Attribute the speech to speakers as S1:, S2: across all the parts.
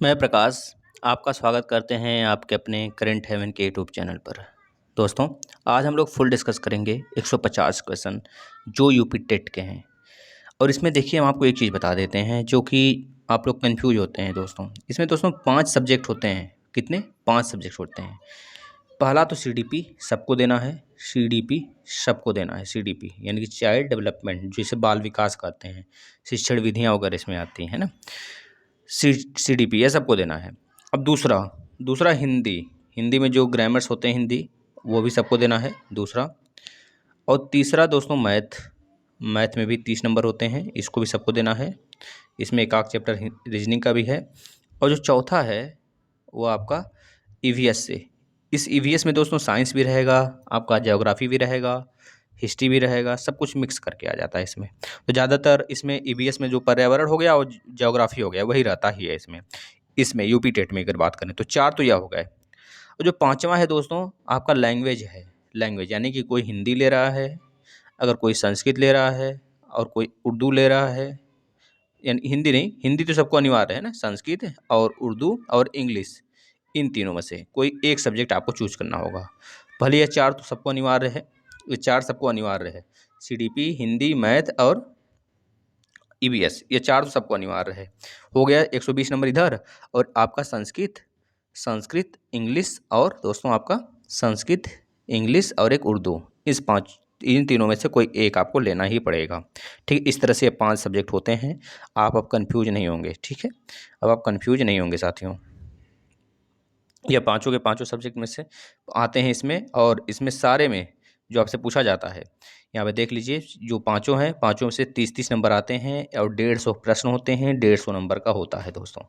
S1: मैं प्रकाश आपका स्वागत करते हैं आपके अपने करंट हेवन के यूट्यूब चैनल पर। दोस्तों, आज हम लोग फुल डिस्कस करेंगे 150 क्वेश्चन जो यूपी टेट के हैं। और इसमें देखिए हम आपको एक चीज़ बता देते हैं जो कि आप लोग कंफ्यूज होते हैं दोस्तों। इसमें दोस्तों 5 सब्जेक्ट होते हैं। कितने? 5 सब्जेक्ट होते हैं। पहला तो सीडीपी सबको देना है। सीडीपी सबको देना है। सीडीपी यानी कि चाइल्ड डेवलपमेंट, जिसे बाल विकास कहते हैं। शिक्षण विधियाँ वगैरह इसमें आती हैं ना। सीडीपी ये सबको देना है। अब दूसरा दूसरा हिंदी। हिंदी में जो ग्रामर्स होते हैं हिंदी, वो भी सबको देना है दूसरा। और तीसरा दोस्तों मैथ। मैथ में भी 30 नंबर होते हैं, इसको भी सबको देना है। इसमें एक आध चैप्टर रीजनिंग का भी है। और जो चौथा है वो आपका ईवीएस से। इस ईवीएस में दोस्तों साइंस भी रहेगा, आपका ज्योग्राफी भी रहेगा, हिस्ट्री भी रहेगा, सब कुछ मिक्स करके आ जाता है इसमें। तो ज़्यादातर इसमें ईवीएस में जो पर्यावरण हो गया और ज्योग्राफी हो गया वही रहता ही है इसमें। इसमें यूपी टेट में अगर बात करें तो 4 तो यह हो गए। और जो पाँचवा है दोस्तों आपका लैंग्वेज है। लैंग्वेज यानी कि कोई हिंदी ले रहा है, अगर कोई संस्कृत ले रहा है और कोई उर्दू ले रहा है। यानी हिंदी नहीं, हिंदी तो सबको अनिवार्य है ना, संस्कृत और उर्दू और इंग्लिश, इन तीनों में से कोई एक सब्जेक्ट आपको चूज करना होगा। भले ये 4 तो सबको अनिवार्य है, ये 4 सबको अनिवार्य है। सीडीपी, हिंदी, मैथ और ईवीएस, ये 4 तो सबको अनिवार्य है। हो गया 120 नंबर इधर। और आपका संस्कृत, इंग्लिश और दोस्तों आपका संस्कृत, इंग्लिश और एक उर्दू, इन तीनों में से कोई एक आपको लेना ही पड़ेगा। ठीक, इस तरह से ये 5 सब्जेक्ट होते हैं। आप अब कन्फ्यूज नहीं होंगे, ठीक है। अब आप कन्फ्यूज नहीं होंगे साथियों। यह पाँचों के पाँचों सब्जेक्ट में से आते हैं इसमें। और इसमें सारे में जो आपसे पूछा जाता है, यहाँ पे देख लीजिए, जो पाँचों हैं, पाँचों में से 30-30 नंबर आते हैं और 150 प्रश्न होते हैं, 150 नंबर का होता है दोस्तों।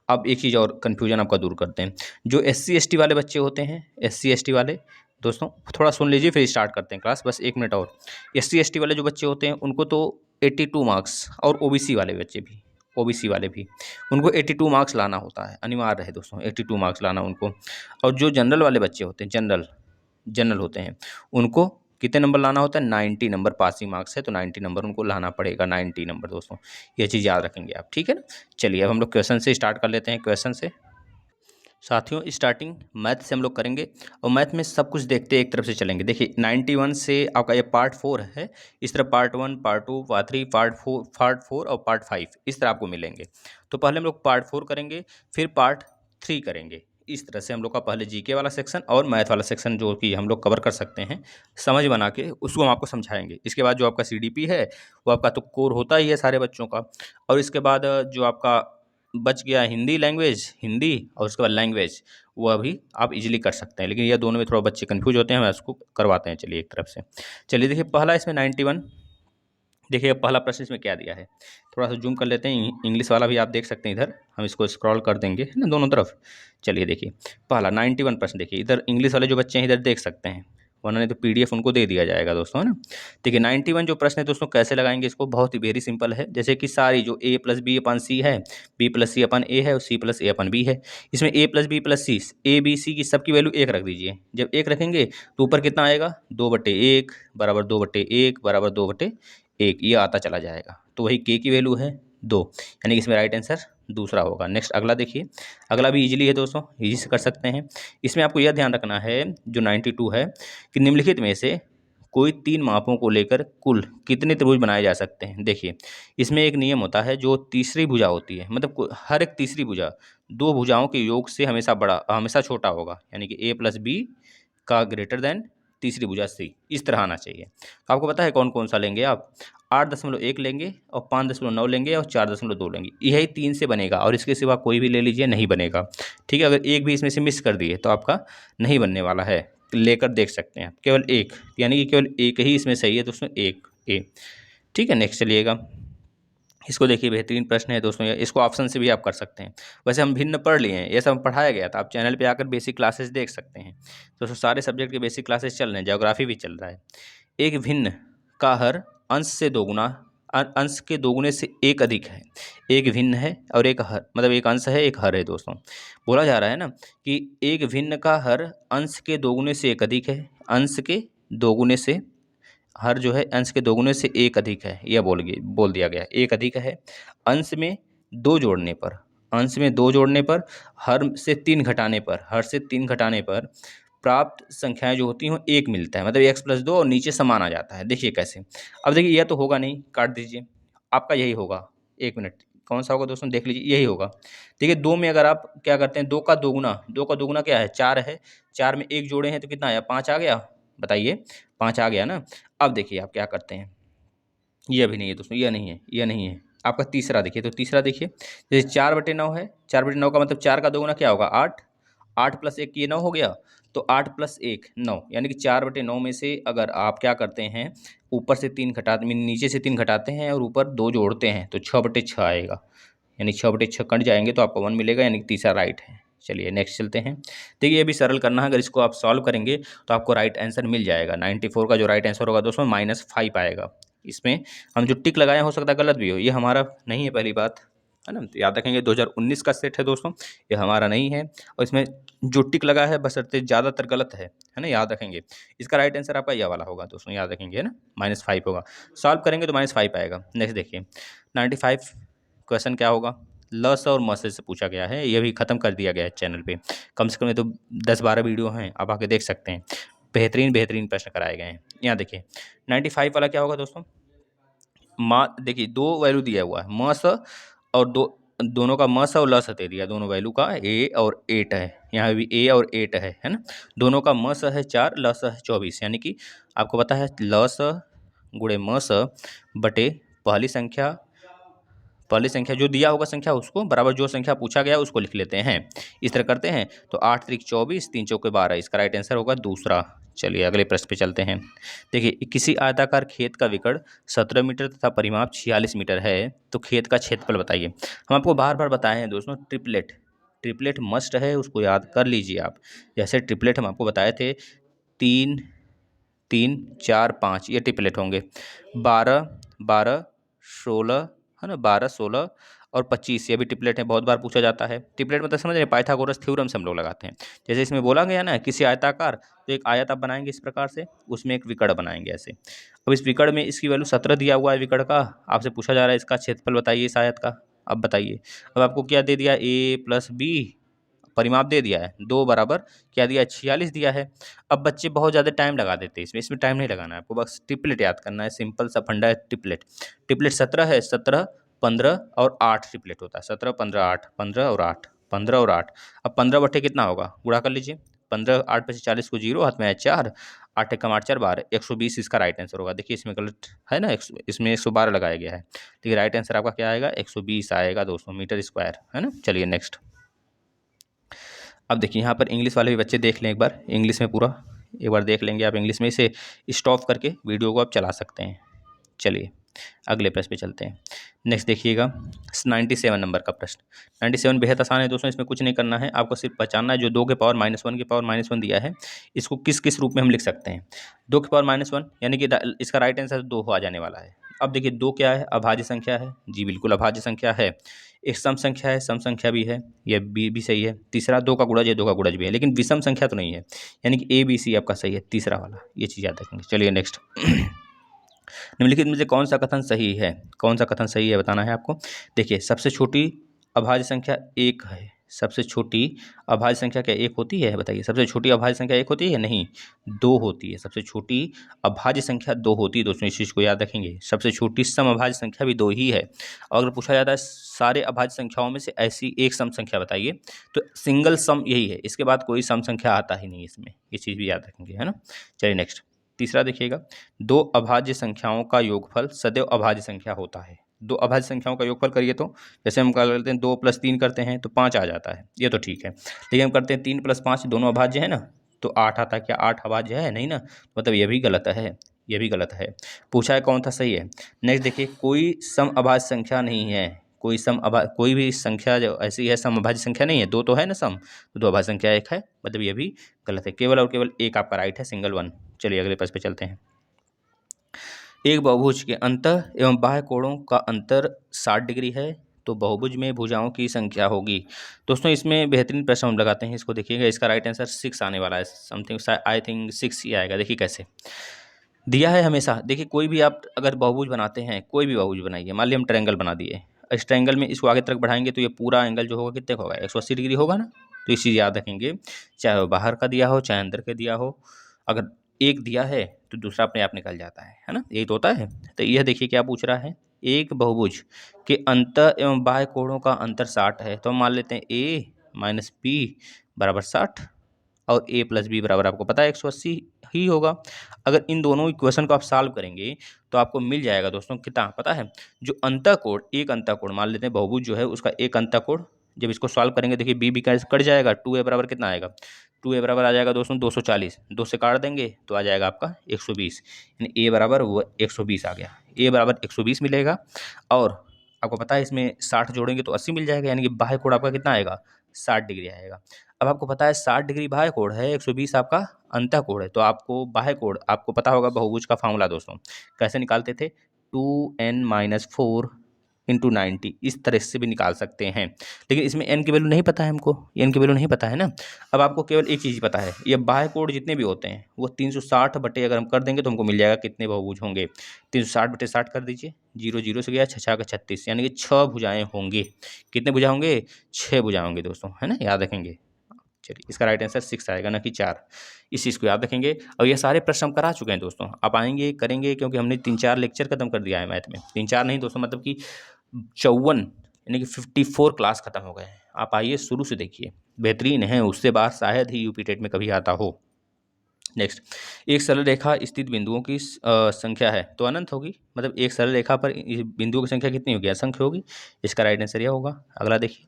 S1: अब एक चीज़ और कन्फ्यूजन आपका दूर करते हैं। जो SC ST वाले बच्चे होते हैं, SC ST वाले दोस्तों, थोड़ा सुन लीजिए फिर स्टार्ट करते हैं क्लास, बस 1 मिनट और। SC ST वाले जो बच्चे होते हैं उनको तो 82 मार्क्स, और ओबीसी वाले बच्चे भी, ओबीसी वाले भी, उनको 82 मार्क्स लाना होता है, अनिवार्य है दोस्तों 82 मार्क्स लाना उनको। और जो जनरल वाले बच्चे होते हैं, जनरल होते हैं, उनको कितने नंबर लाना होता है? 90 नंबर। पासिंग मार्क्स है तो 90 नंबर उनको लाना पड़ेगा, 90 नंबर दोस्तों। ये चीज़ याद रखेंगे आप, ठीक है ना। चलिए अब हम लोग क्वेश्चन से स्टार्ट कर लेते हैं। क्वेश्चन से साथियों स्टार्टिंग मैथ से हम लोग करेंगे। और मैथ में सब कुछ देखते एक तरफ से चलेंगे। देखिए 91 से आपका ये पार्ट 4 है। इस तरह पार्ट 1, पार्ट 2, पार्ट 3, पार्ट 4 और पार्ट 5 इस तरह आपको मिलेंगे। तो पहले हम लोग पार्ट 4 करेंगे, फिर पार्ट 3 करेंगे। इस तरह से हम लोग का पहले जीके वाला सेक्शन और मैथ वाला सेक्शन जो कि हम लोग कवर कर सकते हैं, समझ बना के उसको हम आपको समझाएंगे। इसके बाद जो आपका सीडीपी है वो आपका तो कोर होता ही है सारे बच्चों का। और इसके बाद जो आपका बच गया हिंदी लैंग्वेज, हिंदी और उसके बाद लैंग्वेज, वो अभी आप इजीली कर सकते हैं। लेकिन ये दोनों में थोड़ा बच्चे कंफ्यूज होते हैं, हम इसको करवाते हैं। चलिए एक तरफ से। चलिए देखिए पहला इसमें 91। देखिए पहला प्रश्न इसमें क्या दिया है, थोड़ा सा जूम कर लेते हैं। इंग्लिश वाला भी आप देख सकते हैं, इधर हम इसको स्क्रॉल कर देंगे, है ना, दोनों तरफ। चलिए देखिए पहला 91 प्रश्न। देखिए इधर इंग्लिश वाले जो बच्चे हैं इधर देख सकते हैं, वरना नहीं तो पीडीएफ उनको दे दिया जाएगा दोस्तों, है ना। देखिए 91 जो प्रश्न है दोस्तों, कैसे लगाएंगे इसको, बहुत ही वेरी सिंपल है। जैसे कि सारी जो A+B/C है, B+C/A है और C+A/B है, इसमें A+B+C, ABC की सबकी वैल्यू 1 रख दीजिए। जब 1 रखेंगे तो ऊपर कितना आएगा, 2/1 बराबर 2/1 बराबर 2/1, ये आता चला जाएगा। तो वही के की वैल्यू है 2, यानी कि इसमें राइट आंसर दूसरा होगा। नेक्स्ट अगला देखिए, अगला भी इजीली है दोस्तों, इजी से कर सकते हैं। इसमें आपको यह ध्यान रखना है जो 92 है कि निम्नलिखित में से कोई 3 मापों को लेकर कुल कितने त्रिभुज बनाए जा सकते हैं। देखिए इसमें एक नियम होता है, जो तीसरी भुजा होती है, मतलब हर एक तीसरी भुजा 2 भुजाओं के योग से हमेशा छोटा होगा, यानी कि A+B का ग्रेटर देन तीसरी भुजा C, इस तरह आना चाहिए। तो आपको पता है कौन कौन सा लेंगे आप, 8.1 लेंगे और 5.9 लेंगे और 4.2 लेंगे, यही 3 से बनेगा। और इसके सिवा कोई भी ले लीजिए, नहीं बनेगा, ठीक है। अगर एक भी इसमें से मिस कर दिए तो आपका नहीं बनने वाला है, लेकर देख सकते हैं केवल एक, यानी कि केवल एक ही इसमें सही है दोस्तों, एक ए, ठीक है। नेक्स्ट चलिएगा, इसको देखिए बेहतरीन प्रश्न है दोस्तों, इसको ऑप्शन से भी आप कर सकते हैं। वैसे हम भिन्न पढ़ लिए हैं, ये सब पढ़ाया गया था, आप चैनल पे आकर बेसिक क्लासेस देख सकते हैं। दोस्तों सारे सब्जेक्ट के बेसिक क्लासेस चल रहे हैं, ज्योग्राफी भी चल रहा है। एक भिन्न का हर अंश से दोगुना, अंश के दोगुने से एक अधिक है। एक भिन्न है और एक हर, मतलब एक अंश है एक हर है दोस्तों। बोला जा रहा है ना कि एक भिन्न का हर अंश के दोगुने से एक अधिक है, अंश के दोगुने से, हर जो है अंश के दोगुने से एक अधिक है, यह बोल दिया गया, एक अधिक है। अंश में 2 जोड़ने पर अंश में 2 जोड़ने पर, हर से 3 घटाने पर, प्राप्त संख्याएं जो होती हैं वो 1 मिलता है, मतलब x+2 और नीचे समान आ जाता है। देखिए कैसे। अब देखिए यह तो होगा नहीं, काट दीजिए, आपका यही होगा। 1 मिनट, कौन सा होगा दोस्तों, देख लीजिए, यही होगा। देखिए 2 में अगर आप क्या करते हैं, 2 का दोगुना क्या है, 4 है। 4 में 1 जोड़े हैं तो कितना आया, 5 आ गया। बताइए, 5 आ गया ना। अब देखिए आप क्या करते हैं, यह भी नहीं है दोस्तों, यह नहीं है। आपका तीसरा देखिए, तो तीसरा देखिए, जैसे 4/9 है, 4/9 का मतलब 4 का दोगुना क्या होगा, 8। 8 + 1 ये 9 हो गया, तो 8 + 1 9, यानी कि 4/9 में से अगर आप क्या करते हैं, ऊपर से 3 घटाते, नीचे से 3 घटाते हैं और ऊपर 2 जोड़ते हैं, तो 6/6 आएगा, यानी 6/6 कट जाएंगे तो आपको 1 मिलेगा, यानी कि तीसरा राइट है। चलिए नेक्स्ट चलते हैं। देखिए ये भी सरल करना है, अगर इसको आप सॉल्व करेंगे तो आपको राइट आंसर मिल जाएगा। 94 का जो राइट आंसर होगा दोस्तों -5 आएगा। इसमें हम जो टिक लगाए हो सकता है गलत भी हो, ये हमारा नहीं है, पहली बात है ना, तो याद रखेंगे 2019 का सेट है दोस्तों, ये हमारा नहीं है। और इसमें जो टिक लगा है बशर्ते ज़्यादातर गलत है ना, याद रखेंगे। इसका राइट आंसर आपका यह वाला होगा दोस्तों, याद रखेंगे, है ना, -5 होगा। सॉल्व करेंगे तो -5 आएगा। नेक्स्ट देखिए 95 क्वेश्चन क्या होगा, ल स और म से पूछा गया है, ये भी ख़त्म कर दिया गया है चैनल पे। कम से कम तो 10-12 वीडियो हैं, आप आके देख सकते हैं। बेहतरीन प्रश्न कराए गए हैं। यहाँ देखिए 95 वाला क्या होगा दोस्तों, देखिए 2 वैल्यू दिया हुआ है, म स और दोनों का म स और ल स दे दिया, दोनों वैल्यू का a और 8 है। यहाँ भी a और 8 है ना। दोनों का म स है 4, ल स है 24, यानी कि आपको पता है ल स गुणे म स बटे पहली संख्या जो दिया होगा संख्या, उसको बराबर जो संख्या पूछा गया उसको लिख लेते हैं। इस तरह करते हैं तो 8 त्रिक 24, 3 चौके 12, इसका राइट आंसर होगा दूसरा। चलिए अगले प्रश्न पे चलते हैं। देखिए किसी आयताकार खेत का विकर्ण 17 मीटर तथा परिमाप 46 मीटर है, तो खेत का क्षेत्रफल बताइए। हम आपको बार बार बताए हैं दोस्तों, ट्रिपलेट मस्ट है, उसको याद कर लीजिए आप। जैसे ट्रिपलेट हम आपको बताए थे, 3 3 4 5 ये ट्रिपलेट होंगे। 12 12 16 है ना, 12 16 और 25 ये भी ट्रिपलेट है, बहुत बार पूछा जाता है। ट्रिपलेट मतलब समझ रहे हैं, पाइथागोरस थ्योरम से हम लोग लगाते हैं। जैसे इसमें बोला गया ना, किसी आयताकार, तो एक आयत आप बनाएंगे इस प्रकार से, उसमें एक विकर्ण बनाएंगे ऐसे। अब इस विकर्ण में इसकी वैल्यू 17 दिया हुआ है विकर्ण का, आपसे पूछा जा रहा है इसका क्षेत्रफल बताइए इस आयत का। अब बताइए, अब आपको क्या दे दिया, a + b, परिमाप दे दिया है, 2 बराबर क्या दिया है, 46 दिया है। अब बच्चे बहुत ज़्यादा टाइम लगा देते हैं इसमें टाइम नहीं लगाना है आपको, बस ट्रिपलेट याद करना है, सिंपल सा फंडा है ट्रिपलेट 17 है, 17 15 और 8 ट्रिपलेट होता है, 17 15 8, 15 और 8, 15 और 8। अब 15 बटे कितना होगा, गुणा कर लीजिए, 15 8 पे से 40 को 0 हाथ में है 4, 8 एकम 8 4 12, 120 इसका राइट आंसर होगा। देखिए इसमें गलत है ना, इसमें 112 लगाया गया है, देखिए राइट आंसर आपका क्या आएगा, 120 आएगा दोस्तों, मीटर स्क्वायर, है ना। चलिए नेक्स्ट। अब देखिए यहाँ पर इंग्लिश वाले भी बच्चे देख लें एक बार, इंग्लिश में पूरा एक बार देख लेंगे आप, इंग्लिश में इसे स्टॉप करके वीडियो को आप चला सकते हैं। चलिए अगले प्रश्न पे चलते हैं। नेक्स्ट देखिएगा 97 नंबर का प्रश्न। 97 बेहद आसान है दोस्तों, इसमें कुछ नहीं करना है, आपको सिर्फ पहचानना है जो 2 के पावर -1 के पावर -1 दिया है, इसको किस किस रूप में हम लिख सकते हैं। 2 के पावर -1 यानी कि इसका राइट आंसर 2 आ जाने वाला है। अब देखिए 2 क्या है, अभाज्य संख्या है, जी बिल्कुल अभाज्य संख्या है। एक सम संख्या है, सम संख्या भी है, यह भी सही है। तीसरा 2 का गुणज है, 2 का गुणज भी है, लेकिन विषम संख्या तो नहीं है, यानी कि ABC आपका सही है, तीसरा वाला, ये चीज़ याद रखेंगे। चलिए नेक्स्ट। निम्नलिखित में से कौन सा कथन सही है, कौन सा कथन सही है बताना है आपको। देखिए सबसे छोटी अभाज्य संख्या 1 है, सबसे छोटी अभाज्य संख्या क्या 1 होती है, बताइए। सबसे छोटी अभाज्य संख्या 1 होती है, नहीं 2 होती है, सबसे छोटी अभाज्य संख्या 2 होती है दोस्तों, इस चीज़ को याद रखेंगे। सबसे छोटी सम अभाज्य संख्या भी 2 ही है। और अगर पूछा जाता है सारे अभाज्य संख्याओं में से ऐसी एक सम संख्या बताइए, तो सिंगल सम यही है, इसके बाद कोई सम संख्या आता ही नहीं इसमें, ये चीज़ भी याद रखेंगे, है ना। चलिए नेक्स्ट। तीसरा देखिएगा, 2 अभाज्य संख्याओं का योगफल सदैव अभाज्य संख्या होता है। 2 अभाज्य संख्याओं का योगफल करिए तो, जैसे हम क्या करते हैं, 2 + 3 करते हैं तो 5 आ जाता है, ये तो ठीक है। लेकिन हम करते हैं 3 + 5, दोनों अभाज्य है ना, तो 8 आता है। क्या 8 अभाज्य है, नहीं ना, मतलब ये भी गलत है, ये भी गलत है। पूछा है कौन था सही है। नेक्स्ट देखिए, कोई सम अभाज्य संख्या नहीं है, कोई भी संख्या जो ऐसी है सम अभाज्य संख्या नहीं है। 2 तो है ना सम, तो 2 अभाज्य संख्या 1 है, मतलब ये भी गलत है। केवल और केवल एक आपका राइट है, सिंगल 1। चलिए अगले प्रश्न पे चलते हैं। एक बहुभुज के अंतः एवं बाह्य कोणों का अंतर 60 डिग्री है, तो बहुभुज में भुजाओं की संख्या होगी। दोस्तों इसमें बेहतरीन प्रश्न हम लगाते हैं, इसको देखिएगा, इसका राइट आंसर 6 आने वाला है, समथिंग आई थिंक 6 ही आएगा। देखिए कैसे दिया है हमेशा, देखिए कोई भी आप अगर बहुभुज बनाते हैं, कोई भी बहुभुज बनाइए, मान लिया हम ट्रायंगल बना दिए, इस ट्रायंगल में इसको आगे तक बढ़ाएंगे तो ये पूरा एंगल जो होगा कितने का होगा, 180 डिग्री होगा ना। तो इस चीज़ याद रखेंगे, चाहे वो बाहर का दिया हो चाहे अंदर का दिया हो, अगर एक दिया है तो दूसरा अपने आप निकल जाता है ना, यही तो होता है। तो यह देखिए क्या पूछ रहा है, एक बहुभुज के अंतर एवं बाह्य कोणों का अंतर 60 है, तो हम मान लेते हैं a माइनस बी बराबर 60 और a प्लस बी बराबर आपको पता है 180 ही होगा। अगर इन दोनों इक्वेशन को आप सॉल्व करेंगे तो आपको मिल जाएगा दोस्तों कितना पता है, जो अंतःकोण, एक अंतःकोण मान लेते हैं बहुभुज जो है उसका एक अंतःकोण, जब इसको सॉल्व करेंगे देखिए बी बी कट जाएगा, 2a बराबर कितना आएगा, 2a बराबर आ जाएगा दोस्तों 240, 2 से काट देंगे तो आ जाएगा आपका 120, यानी a बराबर वो 120 आ गया, a बराबर 120 मिलेगा। और आपको पता है इसमें 60 जोड़ेंगे तो 80 मिल जाएगा, यानी कि बाह्य कोण आपका कितना आएगा, 60 डिग्री आएगा। अब आपको पता है 60 डिग्री बाह्य कोण है, 120 आपका अंतः कोण है, तो आपको बाह्य कोण आपको पता होगा बहुभुज का फॉर्मूला दोस्तों कैसे निकालते थे, 2n-4 इंटू 90, इस तरह से भी निकाल सकते हैं। लेकिन इसमें n की वैल्यू नहीं पता है हमको, n की वैल्यू नहीं पता है ना। अब आपको केवल एक चीज़ पता है, ये बाह्य कोण जितने भी होते हैं वो 360 बटे अगर हम कर देंगे तो हमको मिल जाएगा कितने बहुभुज होंगे, 360 बटे 60 कर दीजिए, 0 0 से गया 6 6 का 36, यानी कि 6 भुजाएं होंगी। कितने भुजा होंगे, 6 भुजा होंगे दोस्तों, है ना, याद रखेंगे। चलिए इसका राइट आंसर 6 आएगा ना कि 4, इस चीज़ को याद रखेंगे। और ये सारे प्रश्न हम करा चुके हैं दोस्तों, आप आएंगे करेंगे क्योंकि हमने 3-4 लेक्चर खत्म कर दिया है मैथ में, 3-4 नहीं दोस्तों, मतलब कि 54 यानी कि 54 क्लास खत्म हो गए हैं। आप आइए शुरू से देखिए, बेहतरीन है, उससे बाद शायद ही यूपी टेट में कभी आता हो। नेक्स्ट, एक सरल रेखा स्थित बिंदुओं की संख्या है तो अनंत होगी, मतलब एक सरल रेखा पर बिंदुओं की संख्या कितनी होगी, असंख्य होगी। इसका राइट आंसर यह होगा। अगला देखिए,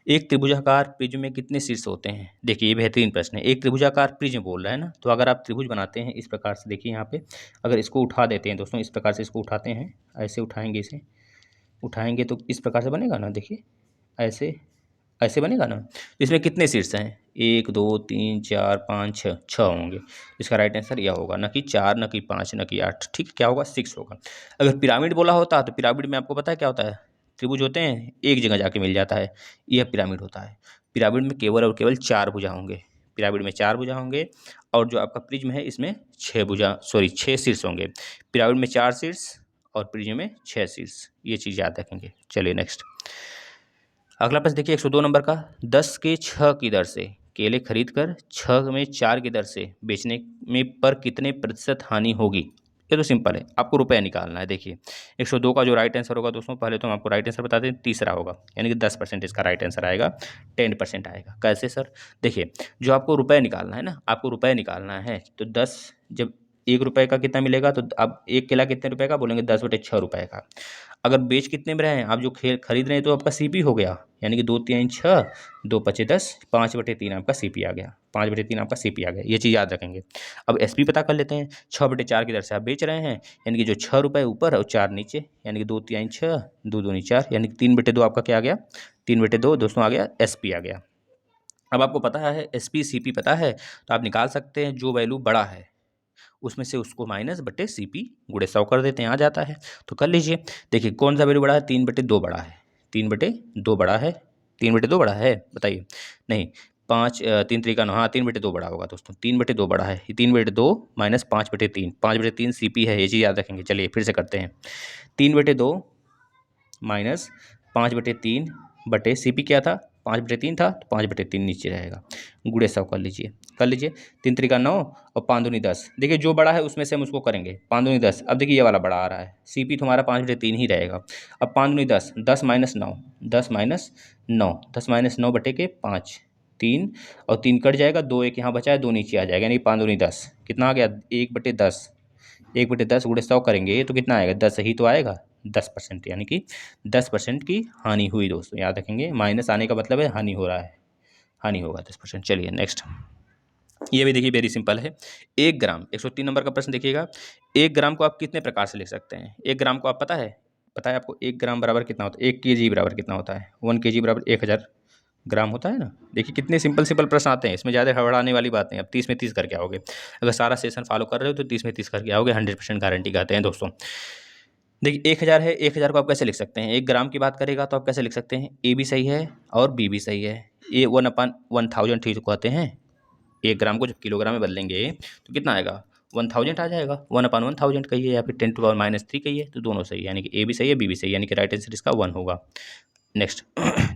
S1: एक त्रिभुजाकार प्रिज्म में कितने शीर्ष होते हैं। देखिए ये बेहतरीन प्रश्न है, एक त्रिभुजाकार प्रिज्म बोल रहा है ना, तो अगर आप त्रिभुज बनाते हैं इस प्रकार से, देखिए यहाँ पे अगर इसको उठा देते हैं दोस्तों, इस प्रकार से इसको उठाते हैं, ऐसे उठाएंगे, इसे उठाएंगे तो इस प्रकार से बनेगा ना, देखिए ऐसे ऐसे बनेगा ना। इसमें कितने शीर्ष हैं, 1 2 3 4 5 6, 6 होंगे। इसका राइट आंसर यह होगा, न कि 4 न कि 5 न कि 8, ठीक, क्या होगा 6 होगा। अगर पिरामिड बोला होता तो पिरामिड में आपको पता है क्या होता है, त्रिभुज होते हैं एक जगह जाके मिल जाता है, यह पिरामिड होता है। पिरामिड में केवल और केवल 4 भुजा होंगे, पिरामिड में 4 भुजा होंगे, और जो आपका प्रिज्म है इसमें 6 शीर्ष होंगे। पिरामिड में 4 शीर्ष और प्रिज्म में 6 शीर्ष, ये चीज़ याद रखेंगे। चलिए नेक्स्ट, अगला प्रश्न देखिए 102 नंबर का, 10 के 6 की दर से केले खरीद कर 6 में 4 की दर से बेचने में पर कितने प्रतिशत हानि होगी। ये तो सिंपल है, आपको रुपया निकालना है। देखिए 102 का जो राइट आंसर होगा दोस्तों, पहले तो हम आपको राइट आंसर बताते हैं, तीसरा होगा, यानी कि 10% इसका राइट आंसर आएगा, 10% आएगा। कैसे सर, देखिए जो आपको रुपये निकालना है ना, आपको रुपये निकालना है तो 10, जब 1 रुपये का कितना मिलेगा, तो अब एक केला कितने रुपए का बोलेंगे, 10/6 रुपये का। अगर बेच कितने में रहे हैं आप, जो खरीद रहे हैं तो आपका सीपी हो गया, यानी कि 2 3 6, 2 5 10, 5/3 आपका सीपी आ गया, 5/3 आपका सीपी आ गया, ये चीज़ याद रखेंगे। अब एसपी पता कर लेते हैं, 6/4 की दर से आप बेच रहे हैं, यानी कि जो 6 रुपये ऊपर और 4 नीचे, यानी कि 2 3 6, 2 दूनी 4, यानी कि 3/2 आपका क्या आ गया, 3/2 दोस्तों आ गया, एसपी आ गया। अब आपको पता है एसपी सीपी पता है, तो आप निकाल सकते हैं जो वैल्यू बड़ा है उसमें से उसको माइनस बटे सीपी गुणे 100 कर देते हैं, आ जाता है। तो कर लीजिए, देखिए कौन सा वैल्यू बड़ा है, 3/2 बड़ा है, 3/2 बड़ा है, 3/2 बड़ा है, बताइए। नहीं, 5 3 3 9, हाँ 3/2 बड़ा होगा दोस्तों, 3/2 बड़ा है, 3/2 माइनस 5/3, 5/3 सीपी है, ये चीज़ याद रखेंगे। चलिए फिर से करते हैं, 3/2 माइनस 5/3 बटे सीपी क्या था, 5/3 था, तो 5/3 नीचे रहेगा, गुणे 100 कर लीजिए, कर लीजिए। 3 3 9 और 5 दूनी 10, देखिए जो बड़ा है उसमें से हम उसको करेंगे, 5 दूनी 10। अब देखिए ये वाला बड़ा आ रहा है, सीपी तुम्हारा 5/3 ही रहेगा। अब 5 दूनी 10, 10 माइनस 9, 10 माइनस 9, 10 माइनस 9 बटे के 5, 3 और 3 कट जाएगा, 2 1 यहाँ बचा है, 2 नीचे आ जाएगा, यानी 5 दूनी 10, कितना आ गया, 1/10, 1/10 गुणे 100 करेंगे तो कितना आएगा, 10 ही तो आएगा, 10%, यानी कि 10% की हानि हुई दोस्तों, याद रखेंगे। माइनस आने का मतलब है हानि हो रहा है, हानि होगा 10%। चलिए नेक्स्ट, ये भी देखिए वेरी सिंपल है। 1 ग्राम, 103 नंबर का प्रश्न देखिएगा, 1 ग्राम को आप कितने प्रकार से लिख सकते हैं। 1 ग्राम को आप पता है आपको, 1 ग्राम बराबर कितना होता है, 1 kg बराबर कितना होता है, 1 kg बराबर 1000 ग्राम होता है ना। देखिए कितने सिंपल सिंपल प्रश्न आते हैं, इसमें ज़्यादा हड़बड़ाने वाली बात नहीं। अब 30 में 30 करके आओगे, अगर सारा सेशन फॉलो कर रहे हो तो 30 में 30 करके आओगे, 100% गारंटी कहते हैं दोस्तों। देखिए 1000 है, 1000 को आप कैसे लिख सकते हैं, 1 ग्राम की बात करेगा तो आप कैसे लिख सकते हैं, ए भी सही है और बी भी सही है। ए 1/1000 ठीक कहते हैं, 1 ग्राम को जब किलोग्राम में बदलेंगे तो कितना आएगा, 1000 आ जाएगा, 1/1000 कहिए या फिर 10⁻³ कहिए, तो दोनों सही है, यानी कि ए भी सही है, बी भी सही है, यानी कि राइट आंसर इसका 1 होगा। नेक्स्ट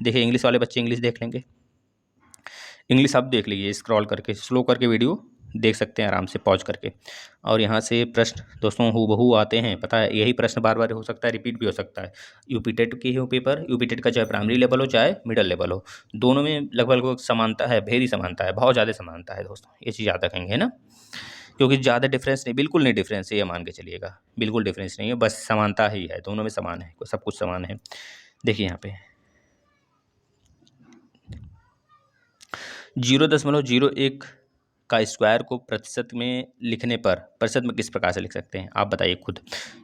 S1: देखिए, इंग्लिश वाले बच्चे इंग्लिश देख लेंगे। इंग्लिश आप देख लीजिए, स्क्रॉल करके स्लो करके वीडियो देख सकते हैं आराम से पॉज करके। और यहाँ से प्रश्न दोस्तों हूबहू आते हैं, पता है, यही प्रश्न बार बार हो सकता है, रिपीट भी हो सकता है। यूपी टेट की हो पेपर, यूपी टेट का चाहे प्राइमरी लेवल हो चाहे मिडिल लेवल हो, दोनों में लगभग समानता है, भेरी समानता है, बहुत ज़्यादा समानता है दोस्तों, ये चीज़ याद रखेंगे, है ना। क्योंकि ज़्यादा डिफरेंस नहीं, बिल्कुल नहीं डिफरेंस है, ये मान के चलिएगा, बिल्कुल डिफरेंस नहीं है, बस समानता ही है, दोनों में समान है, सब कुछ समान है। देखिए यहाँ पे 0.01 का स्क्वायर को प्रतिशत में लिखने पर प्रतिशत में किस प्रकार से लिख सकते हैं, आप बताइए खुद।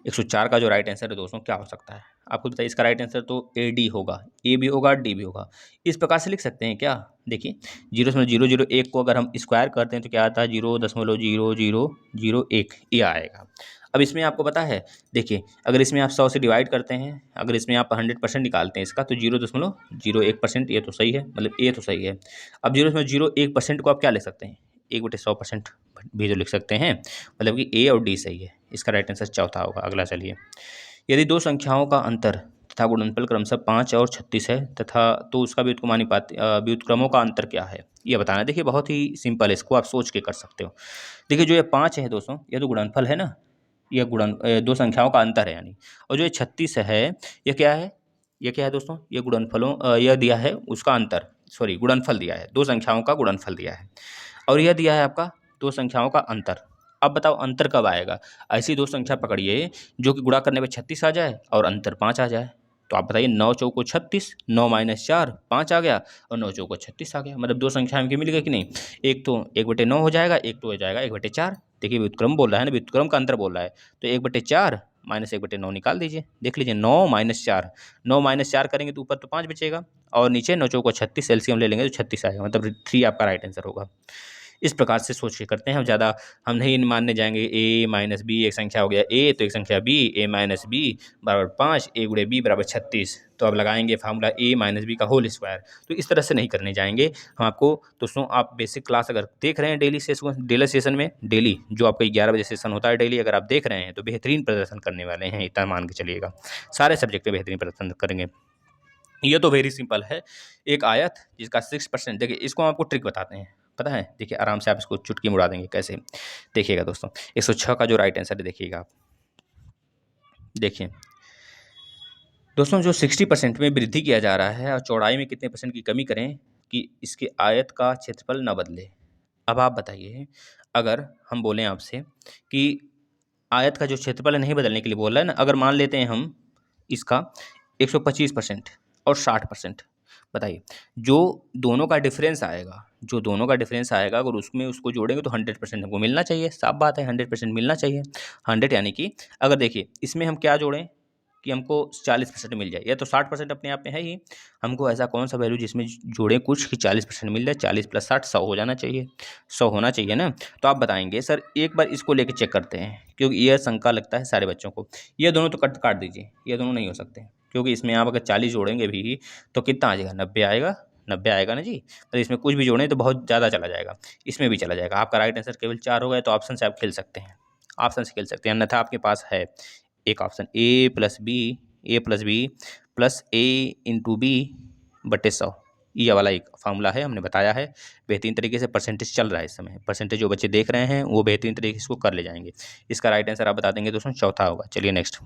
S1: 104 का जो राइट आंसर है दोस्तों क्या हो सकता है, आप खुद बताइए। इसका राइट आंसर तो AD होगा, ए भी होगा, डी भी होगा। इस प्रकार से लिख सकते हैं क्या, देखिए 0.001 को अगर हम स्क्वायर करते हैं तो क्या आता है, 0.0001 ये आएगा। अब इसमें आपको पता है, देखिए अगर इसमें आप 100 से डिवाइड करते हैं, अगर इसमें आप 100% निकालते हैं इसका, तो 0.01%, ये तो सही है, मतलब ये तो सही है। अब 0.01% को आप क्या लिख सकते हैं, 1/100% भी तो लिख सकते हैं, मतलब कि ए और डी सही है, इसका राइट आंसर चौथा होगा। अगला चलिए, यदि दो संख्याओं का अंतर तथा गुणनफल क्रमशः 5 और 36 है तथा, तो उसका व्युत्क्रमों का अंतर क्या है, ये बताना। देखिए बहुत ही सिंपल है, इसको आप सोच के कर सकते हो। देखिए जो ये 5 है दोस्तों, ये तो गुणनफल है ना, यह दो संख्याओं का अंतर है यानी, और जो ये 36 है ये क्या है, ये क्या है दोस्तों, ये यह दिया है उसका अंतर, सॉरी गुणनफल दिया है, दो संख्याओं का गुणनफल दिया है, और यह दिया है आपका दो संख्याओं का अंतर। अब बताओ अंतर कब आएगा, ऐसी दो संख्या पकड़िए जो कि गुणा करने पे 36 आ जाए और अंतर 5 आ जाए। तो आप बताइए, 9 चौको 36, 9 - 4 5 आ गया, और 9 चौको 36 आ गया, मतलब दो संख्या हमको मिल गई कि नहीं। एक तो 1/9 हो जाएगा, एक तो हो जाएगा 1/4। देखिए व्युत्क्रम बोल रहा है ना, व्युत्क्रम का अंतर बोल रहा है, तो 1/4 माइनस 1/9 निकाल दीजिए। देख लीजिए 9 - 4, 9 - 4 करेंगे तो ऊपर तो 5 बचेगा, और नीचे 9 चौको 36, एलसीएम ले लेंगे तो 36 आएगा, मतलब 3 आपका राइट आंसर होगा। इस प्रकार से सोच के करते हैं, हम ज़्यादा हम नहीं मानने जाएंगे। a - b एक संख्या हो गया a, तो एक संख्या b, a - b बराबर 5, a × b बराबर 36, तो अब लगाएंगे फार्मूला a - b का होल स्क्वायर। तो इस तरह से नहीं करने जाएंगे हम आपको। दोस्तों आप बेसिक क्लास अगर देख रहे हैं डेली सेशन में, डेली जो आपका 11 बजे सेशन होता है डेली, अगर आप देख रहे हैं तो बेहतरीन प्रदर्शन करने वाले हैं, इतना मान के चलिएगा, सारे सब्जेक्ट में बेहतरीन प्रदर्शन करेंगे। ये तो वेरी सिंपल है, एक आयत जिसका 6%, देखिए इसको हम आपको ट्रिक बताते हैं, पता है, देखिए आराम से आप इसको चुटकी में उड़ा देंगे कैसे, देखिएगा दोस्तों। 106 का जो राइट आंसर है देखिएगा आप, देखिए दोस्तों जो 60% में वृद्धि किया जा रहा है और चौड़ाई में कितने % की कमी करें कि इसके आयत का क्षेत्रफल न बदले। अब आप बताइए, अगर हम बोलें आपसे कि आयत का जो क्षेत्रफल है नहीं बदलने के लिए बोल रहा है ना, अगर मान लेते हैं हम इसका 125% और 60%, बताइए जो दोनों का डिफरेंस आएगा, जो दोनों का डिफरेंस आएगा अगर उसमें उसको जोड़ेंगे तो 100% हमको मिलना चाहिए, साफ बात है 100% मिलना चाहिए। 100 यानी कि अगर देखिए इसमें हम क्या जोड़ें कि हमको 40% मिल जाए, या तो 60% अपने आप में है ही, हमको ऐसा कौन सा वैल्यू जिसमें जोड़ें कुछ कि 40% मिल जाए, 40 + 60 100 हो जाना चाहिए, 100 होना चाहिए ना। तो आप बताएंगे सर एक बार इसको लेके चेक करते हैं, क्योंकि यह शंका लगता है सारे बच्चों को। ये दोनों तो काट दीजिए, ये दोनों नहीं हो सकते, क्योंकि इसमें आप अगर 40 जोड़ेंगे भी तो कितना आ जाएगा, 90 आएगा, 90 आएगा ना जी। तो इसमें कुछ भी जोड़ें तो बहुत ज़्यादा चला जाएगा, इसमें भी चला जाएगा। आपका राइट आंसर केवल 4 होगा, तो ऑप्शन से आप खेल सकते हैं, ऑप्शन से खेल सकते हैं, अन्यथा आपके पास है एक option a + b + a × b / 100, ये वाला एक फार्मूला है, हमने बताया है बेहतरीन तरीके से। परसेंटेज चल रहा है इस समय, परसेंटेज जो बच्चे देख रहे हैं वो बेहतरीन तरीके से इसको कर ले जाएंगे। इसका राइट आंसर आप बता देंगे दोस्तों, चौथा होगा। चलिए नेक्स्ट,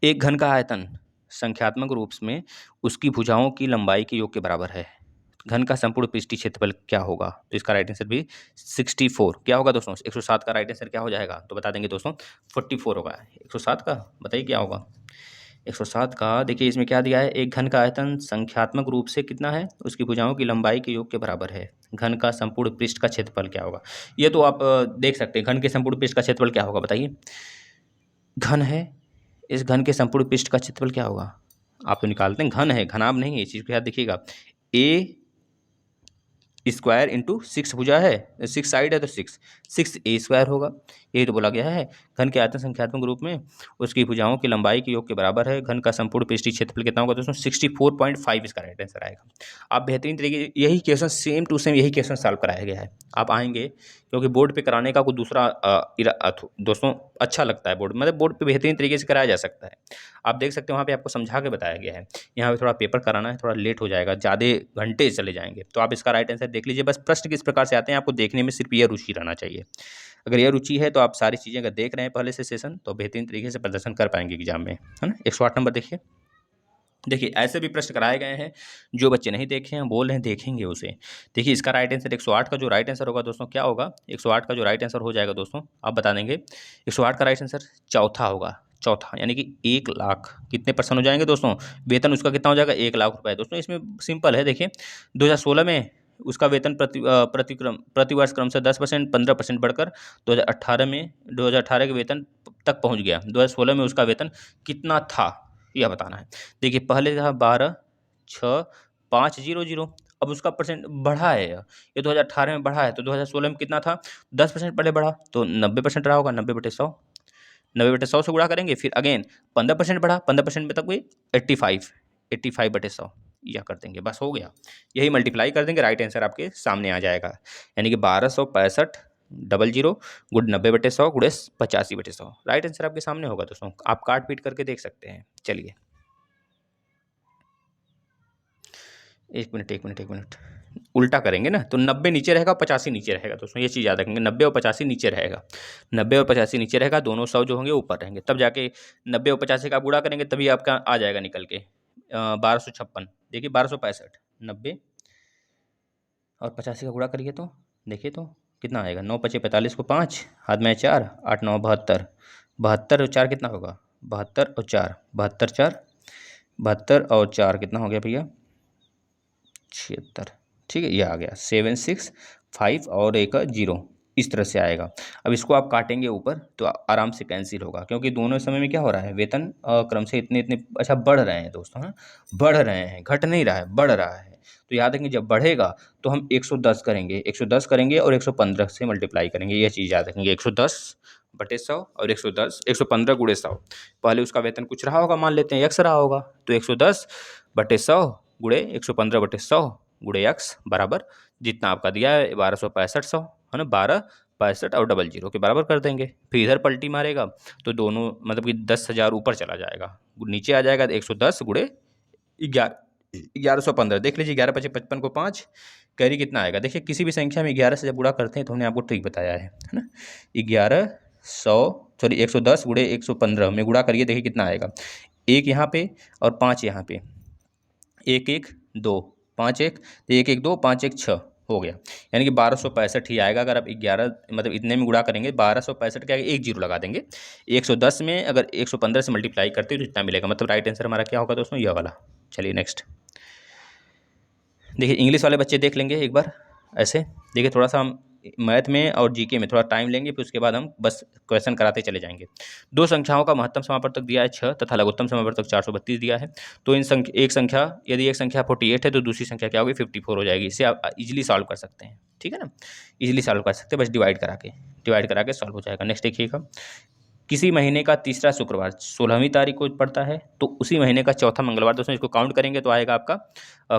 S1: एक घन का आयतन संख्यात्मक रूप में उसकी भुजाओं की लंबाई के योग के बराबर है, घन का संपूर्ण पृष्ठीय क्षेत्रफल क्या होगा, तो इसका राइट आंसर भी 64 क्या होगा दोस्तों, 107 का राइट आंसर क्या हो जाएगा, तो बता देंगे दोस्तों 44 होगा। 107 का बताइए क्या होगा, 107 का देखिए इसमें क्या दिया है, एक घन का आयतन संख्यात्मक रूप से कितना है, उसकी भुजाओं की लंबाई के योग के बराबर है, घन का संपूर्ण पृष्ठ का क्षेत्रफल क्या होगा। ये तो आप देख सकते हैं, घन के संपूर्ण पृष्ठ का क्षेत्रफल क्या होगा, बताइए। घन है, इस घन के संपूर्ण पृष्ठ का क्षेत्रफल क्या होगा, आप तो निकालते हैं, घन है, घनाभ नहीं है, इस चीज़ को याद देखिएगा। a² × 6 भुजा है, 6 साइड है तो 6a² होगा, यही तो बोला गया है। घन के आयतन संख्यात्मक रूप में उसकी भुजाओं की लंबाई के योग के बराबर है, घन का संपूर्ण पृष्ठीय क्षेत्रफल कितना होगा दोस्तों, 64.5 इसका राइट आंसर आएगा। आप बेहतरीन तरीके यही क्वेश्चन सेम टू सेम यही क्वेश्चन सॉल्व कराया गया है, आप आएंगे क्योंकि बोर्ड पे कराने का कोई दूसरा दोस्तों अच्छा लगता है बोर्ड, मतलब बोर्ड पे बेहतरीन तरीके से कराया जा सकता है। आप देख सकते हो वहाँ पे आपको समझा के बताया गया है। यहाँ पे थोड़ा पेपर कराना है, थोड़ा लेट हो जाएगा, ज़्यादा घंटे चले जाएंगे, तो आप इसका राइट आंसर देख लीजिए। बस प्रश्न किस प्रकार से आते हैं आपको देखने में सिर्फ यह रुचि रहना चाहिए। अगर यह रुचि है तो आप सारी चीज़ें अगर देख रहे हैं पहले से सेशन, तो बेहतरीन तरीके से प्रदर्शन कर पाएंगे एग्जाम में, है ना। 108 नंबर देखिए। देखिए ऐसे भी प्रश्न कराए गए हैं, जो बच्चे नहीं देखे हैं बोल रहे हैं देखेंगे उसे। देखिए इसका राइट आंसर 108 का जो राइट आंसर होगा दोस्तों क्या होगा, 108 का जो राइट आंसर हो जाएगा दोस्तों आप बता देंगे। 108 का राइट आंसर चौथा होगा, चौथा, यानी कि 1 लाख कितने परसेंट हो जाएंगे दोस्तों, वेतन उसका कितना हो जाएगा, 1 लाख रुपए। दोस्तों इसमें सिंपल है, देखिए 2016 में उसका वेतन प्रतिवर्ष क्रमशः 10%, 15% बढ़कर 2018 के वेतन तक पहुंच गया। 2016 में उसका वेतन कितना था यह बताना है। देखिए पहले था 12,6,500, अब उसका परसेंट बढ़ा है, ये 2018 में बढ़ा है, तो 2016 में कितना था, 10% पहले बढ़ा तो 90% रहा होगा, 90/100, 90/100 से गुणा करेंगे, फिर अगेन 15% बढ़ा, 15% में तक हुई 85, 85/100 या कर देंगे, बस हो गया। यही मल्टीप्लाई कर देंगे, राइट आंसर आपके सामने आ जाएगा, यानी कि 1265 गुड 90/100 गुड़े 85/100, राइट आंसर आपके सामने होगा दोस्तों। आप काट पीट करके देख सकते हैं। चलिए एक मिनट उल्टा करेंगे ना, तो 90 नीचे रहेगा, 85 नीचे रहेगा दोस्तों, ये चीज़ याद रखेंगे। 90 और 85 नीचे रहेगा, 90 और 85 नीचे रहेगा, दोनों 100 जो होंगे ऊपर रहेंगे, तब जाके 90 और 85 का आप गुणा करेंगे तभी आपका आ जाएगा निकल के 1256। देखिए 1265, 90 और 85 का गुणा करिए तो देखिए तो कितना आएगा, 9×5 = 45 को 5 हाथ में 4, 8×9 = 72, 72 और 4 कितना होगा, 72 और 4, 72 और 4 कितना हो गया भैया, 76। ठीक है, ये आ गया 765 और एक 0, इस तरह से आएगा। अब इसको आप काटेंगे ऊपर तो आराम से कैंसिल होगा, क्योंकि दोनों समय में क्या हो रहा है, वेतन क्रम से इतने इतने अच्छा बढ़ रहे हैं दोस्तों, हाँ बढ़ रहे हैं, घट नहीं रहा है, बढ़ रहा है। तो याद रखेंगे जब बढ़ेगा तो हम 110 करेंगे, 110 करेंगे और 115 से मल्टीप्लाई करेंगे, ये चीज़ याद रखेंगे। 110/100 और 115 × 100। पहले उसका वेतन कुछ रहा होगा, मान लेते हैं x रहा होगा, तो 110/100 गुड़े 115/100 गुड़े x बराबर जितना आपका दिया है 1265, है ना, 12, 65 और 00 के बराबर कर देंगे। फिर इधर पलटी मारेगा तो दोनों मतलब कि 10,000 ऊपर चला जाएगा, नीचे आ जाएगा 110 गुड़े 1115। देख लीजिए 11×5 = 55 को 5 कैरी कितना आएगा। देखिए किसी भी संख्या में 11 से जब गुणा करते हैं तो हमने आपको ट्रिक बताया है ना, 110 गुड़े 115 में गुणा करिए, देखिए कितना आएगा, 1 यहाँ पे और 5 यहाँ पे, 1 1 2 5 1, 1 1 2 5 1 6 हो गया, यानी कि 1265 ही आएगा। अगर आप 11 मतलब इतने में गुणा करेंगे 1265 के आगे 1 0 लगा देंगे, 110 में अगर 115 से मल्टीप्लाई करते हैं तो इतना मिलेगा, मतलब राइट आंसर हमारा क्या होगा दोस्तों, यह वाला। चलिए नेक्स्ट देखिए, इंग्लिश वाले बच्चे देख लेंगे एक बार ऐसे। देखिए थोड़ा सा हम मैथ में और जीके में थोड़ा टाइम लेंगे, फिर उसके बाद हम बस क्वेश्चन कराते चले जाएंगे। दो संख्याओं का महत्तम समापवर्तक दिया है 6 तथा लघुत्तम समापवर्तक 432 दिया है। तो एक संख्या यदि एक संख्या 48 है तो दूसरी संख्या क्या होगी, 54 हो जाएगी। इसे आप इजीली सॉल्व कर सकते हैं, ठीक है ना, इजीली सॉल्व कर सकते हैं, बस डिवाइड करा के सॉल्व हो जाएगा। नेक्स्ट देखिएगा, किसी महीने का तीसरा शुक्रवार 16वीं तारीख को पड़ता है, तो उसी महीने का चौथा मंगलवार, दोस्तों इसको काउंट करेंगे तो आएगा आपका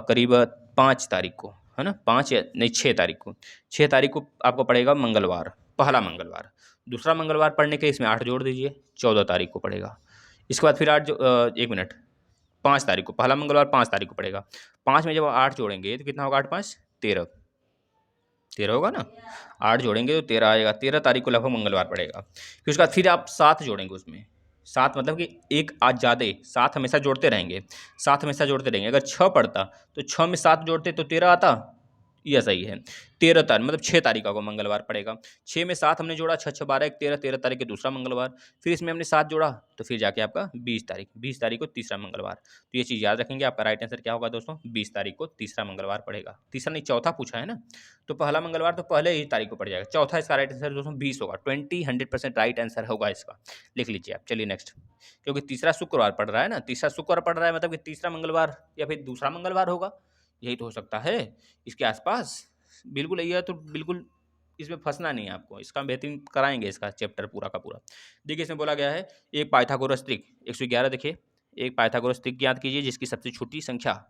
S1: करीब 5 तारीख को, है ना, 5 या नहीं 6 तारीख को, 6 तारीख को आपको पड़ेगा मंगलवार, पहला मंगलवार। दूसरा मंगलवार पढ़ने के इसमें 8 जोड़ दीजिए, 14 तारीख को पड़ेगा। इसके बाद फिर 5 तारीख को, पहला मंगलवार 5 तारीख को पड़ेगा। 5 में जब 8 जोड़ेंगे तो कितना होगा, 8 5 13, 13 होगा ना, 8 जोड़ेंगे तो 13 आएगा, 13 तारीख को लगभग मंगलवार पड़ेगा। फिर उसके बाद फिर आप 7 जोड़ेंगे उसमें, 7 मतलब कि एक आज ज़्यादा, 7 हमेशा जोड़ते रहेंगे, 7 हमेशा जोड़ते रहेंगे। अगर 6 पड़ता तो 6 में 7 जोड़ते तो 13 आता, यह सही है। 13 तारीख मतलब 6 तारीख को मंगलवार पड़ेगा। 6 में 7 हमने जोड़ा, 6 6 12 13, 13 तारीख के दूसरा मंगलवार। फिर इसमें हमने 7 जोड़ा तो फिर जाके आपका 20 तारीख, 20 तारीख को तीसरा मंगलवार। तो ये चीज़ याद रखेंगे, आपका राइट आंसर क्या होगा दोस्तों, 20 तारीख को तीसरा मंगलवार पड़ेगा। तीसरा नहीं चौथा पूछा है ना, तो पहला मंगलवार तो पहले ही तारीख को पड़ जाएगा, चौथा इसका राइट आंसर दोस्तों 20 होगा। 100% राइट आंसर होगा इसका, लिख लीजिए आप। चलिए नेक्स्ट, क्योंकि तीसरा शुक्रवार पड़ रहा है ना, तीसरा शुक्रवार पड़ रहा है मतलब कि तीसरा मंगलवार या फिर दूसरा मंगलवार होगा, यही तो हो सकता है इसके आसपास। बिल्कुल यही है, तो बिल्कुल इसमें फंसना नहीं है आपको, इसका बेहतरीन कराएंगे इसका चैप्टर पूरा का पूरा। देखिए इसमें बोला गया है एक पाइथागोरस त्रिक 111, देखिए एक पाइथागोरस त्रिक याद कीजिए जिसकी सबसे छोटी संख्या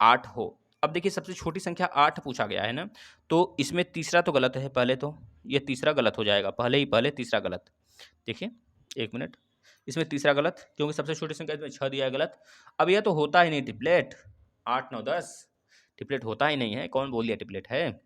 S1: 8 हो। अब देखिए सबसे छोटी संख्या 8 पूछा गया है ना, तो इसमें तीसरा तो गलत है पहले तो, ये तीसरा गलत हो जाएगा, पहले तीसरा गलत। देखिए 1 मिनट, इसमें तीसरा गलत, क्योंकि सबसे छोटी संख्या इसमें 6 दिया है गलत। अब यह तो होता ही नहीं ट्रिपलेट, 8 9 10 ट्रिपलेट होता ही नहीं है, कौन बोल दिया ट्रिपलेट है।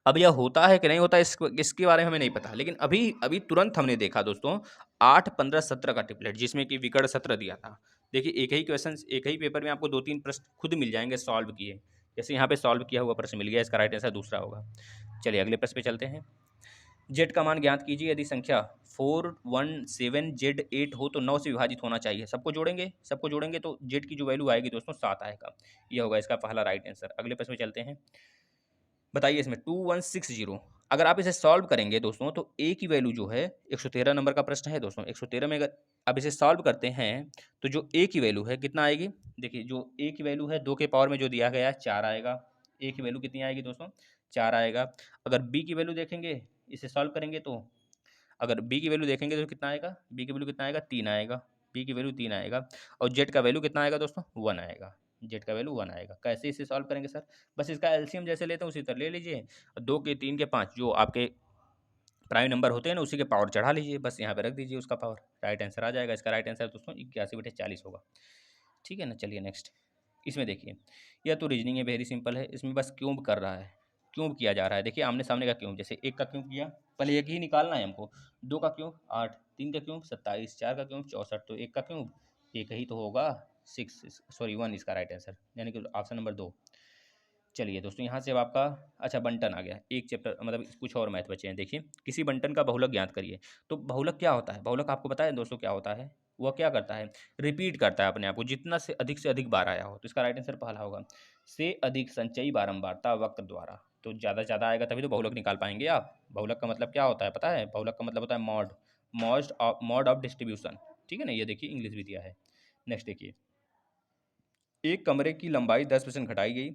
S1: अब यह होता है कि नहीं होता इसके बारे में हमें नहीं पता, लेकिन अभी अभी तुरंत हमने देखा दोस्तों 8 15 17 का ट्रिपलेट, जिसमें कि विकर्ण 17 दिया था। देखिए एक ही क्वेश्चन, एक ही पेपर में आपको 2-3 प्रश्न खुद मिल जाएंगे सॉल्व किए, जैसे यहाँ पे सॉल्व किया हुआ प्रश्न मिल गया, इसका राइट आंसर दूसरा होगा। चलिए अगले प्रश्न पे चलते हैं। जेड का मान ज्ञात कीजिए, यदि संख्या 417 जेड 8 हो तो 9 से विभाजित होना चाहिए। सबको जोड़ेंगे तो जेड की जो वैल्यू आएगी दोस्तों 7 आएगा, यह होगा इसका पहला राइट आंसर। अगले प्रश्न में चलते हैं। बताइए इसमें 2160, अगर आप इसे सॉल्व करेंगे दोस्तों तो ए की वैल्यू जो है 113 नंबर का प्रश्न है दोस्तों, 113 में अगर आप इसे सॉल्व करते हैं तो जो ए की वैल्यू है कितना आएगी। देखिए जो ए की वैल्यू है 2 के पावर में जो दिया गया है 4 आएगा, ए की वैल्यू कितनी आएगी दोस्तों 4 आएगा। अगर बी की वैल्यू देखेंगे, इसे सॉल्व करेंगे तो अगर बी की वैल्यू देखेंगे तो कितना आएगा, बी की वैल्यू कितना आएगा 3 आएगा, बी की वैल्यू 3 आएगा। और जेड का वैल्यू कितना आएगा दोस्तों 1 आएगा, जेड का वैल्यू 1 आएगा। कैसे इसे सॉल्व करेंगे सर, बस इसका एलसीएम जैसे लेते हैं उसी तरह ले लीजिए, 2 के 3 के 5 जो आपके प्राइम नंबर होते हैं ना उसी के पावर चढ़ा लीजिए, बस यहाँ पे रख दीजिए उसका पावर, राइट आंसर आ जाएगा। इसका राइट आंसर दोस्तों 81/40 होगा। ठीक है ना, चलिए नेक्स्ट। इसमें देखिए यह तो रीजनिंग है, वेरी सिंपल है, इसमें बस क्यूब कर रहा है, क्यूब किया जा रहा है। देखिए आमने सामने का क्यूब, जैसे 1 का क्यूब किया, पहले एक ही निकालना है हमको, 2 का क्यूब 8, 3 का क्यूब 27, 4 का क्यूब 64, तो 1 का क्यूब एक ही तो होगा 1 इसका राइट आंसर, यानी कि ऑप्शन नंबर 2। चलिए दोस्तों यहाँ से अब आपका अच्छा बंटन आ गया, एक चैप्टर मतलब कुछ और मैथ बचे हैं। देखिए किसी बंटन का बहुलक ज्ञात करिए। तो बहुलक क्या होता है, बहुलक आपको पता है दोस्तों क्या होता है, वह क्या करता है, रिपीट करता है अपने आप को, जितना से अधिक बार आया हो। तो इसका राइट आंसर पहला होगा, से अधिक संचयी बारंबारता वक्र द्वारा। तो ज़्यादा से ज़्यादा आएगा तभी तो बहुलक निकाल पाएंगे आप। बहुलक का मतलब क्या होता है पता है, बहुलक का मतलब होता है मॉड ऑफ डिस्ट्रीब्यूशन। ठीक है ना, ये देखिए इंग्लिश भी दिया है। नेक्स्ट देखिए, एक कमरे की लंबाई 10% घटाई गई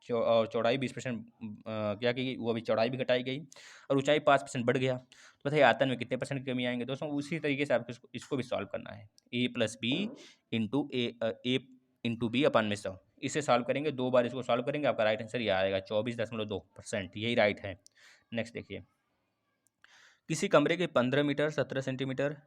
S1: और चौड़ाई 20% क्या की गई, वो अभी चौड़ाई भी घटाई गई और ऊंचाई 5% बढ़ गया। तो बताइए आयतन में कितने परसेंट की कमी आएंगे दोस्तों। उसी तरीके से आपको इसको भी सॉल्व करना है, a plus B into into B अपन में 100, इसे सॉल्व करेंगे, 2 बार इसको सॉल्व करेंगे, आपका राइट आंसर ये आएगा 24.2%, यही राइट है। नेक्स्ट देखिए, किसी कमरे के 15 मीटर 17 सेंटीमीटर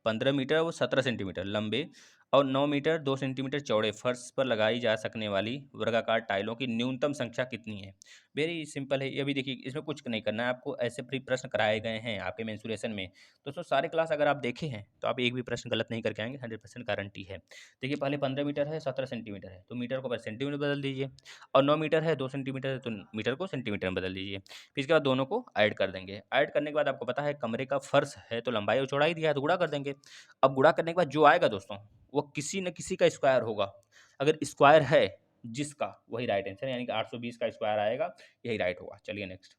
S1: 15 मीटर और 17 सेंटीमीटर लंबे और 9 मीटर 2 सेंटीमीटर चौड़े फर्श पर लगाई जा सकने वाली वर्गाकार टाइलों की न्यूनतम संख्या कितनी है। वेरी सिंपल है ये भी। देखिए इसमें कुछ नहीं करना है आपको, ऐसे फ्री प्रश्न कराए गए हैं आपके मेंसुरेशन में। दोस्तों सारे क्लास अगर आप देखे हैं तो आप एक भी प्रश्न गलत नहीं करके आएंगे, 100% गारंटी है। देखिए पहले 15 मीटर है 17 सेंटीमीटर है, तो मीटर को बस सेंटीमीटर बदल दीजिए, और 9 मीटर है 2 सेंटीमीटर है तो मीटर को सेंटीमीटर में बदल दीजिए। फिर इसके बाद दोनों को ऐड कर देंगे, ऐड करने के बाद आपको पता है कमरे का फर्श है तो लंबाई और चौड़ाई दिया है तो गुणा कर देंगे। अब गुणा करने के बाद जो आएगा दोस्तों वो किसी न किसी का स्क्वायर होगा, अगर स्क्वायर है जिसका वही राइट आंसर, यानी कि 820 का स्क्वायर आएगा, यही राइट होगा। चलिए नेक्स्ट,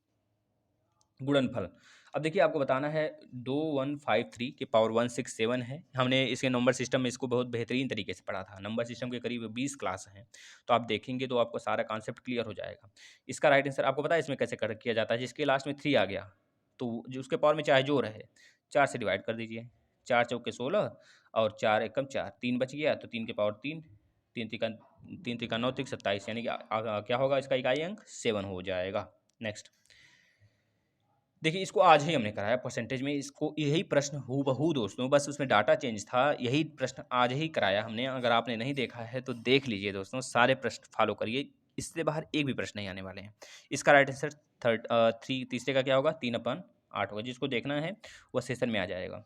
S1: गुणनफल। अब देखिए आपको बताना है 2153 के पावर 167 है। हमने इसके नंबर सिस्टम में इसको बहुत बेहतरीन तरीके से पढ़ा था, नंबर सिस्टम के करीब 20 क्लास हैं, तो आप देखेंगे तो आपको सारा कॉन्सेप्ट क्लियर हो जाएगा। इसका राइट आंसर आपको पता है इसमें कैसे कर किया जाता है, जिसके लास्ट में 3 आ गया तो जो उसके पावर में चाहे जो रहे 4 से डिवाइड कर दीजिए, 4 चौके 16 और 4 एकम 4, 3 बच गया तो 3 के पावर 3, 3 त्रिका 9 त्रिक 27, यानी कि क्या होगा इसका इकाई अंक 7 हो जाएगा। नेक्स्ट देखिए इसको आज ही हमने कराया परसेंटेज में, इसको यही प्रश्न हूबहू दोस्तों, बस उसमें डाटा चेंज था, यही प्रश्न आज ही कराया हमने। अगर आपने नहीं देखा है तो देख लीजिए दोस्तों, सारे प्रश्न फॉलो करिए, इससे बाहर एक भी प्रश्न नहीं आने वाले हैं। इसका राइट आंसर तीसरे का क्या होगा 3/8 होगा, जिसको देखना है वह सेशन में आ जाएगा।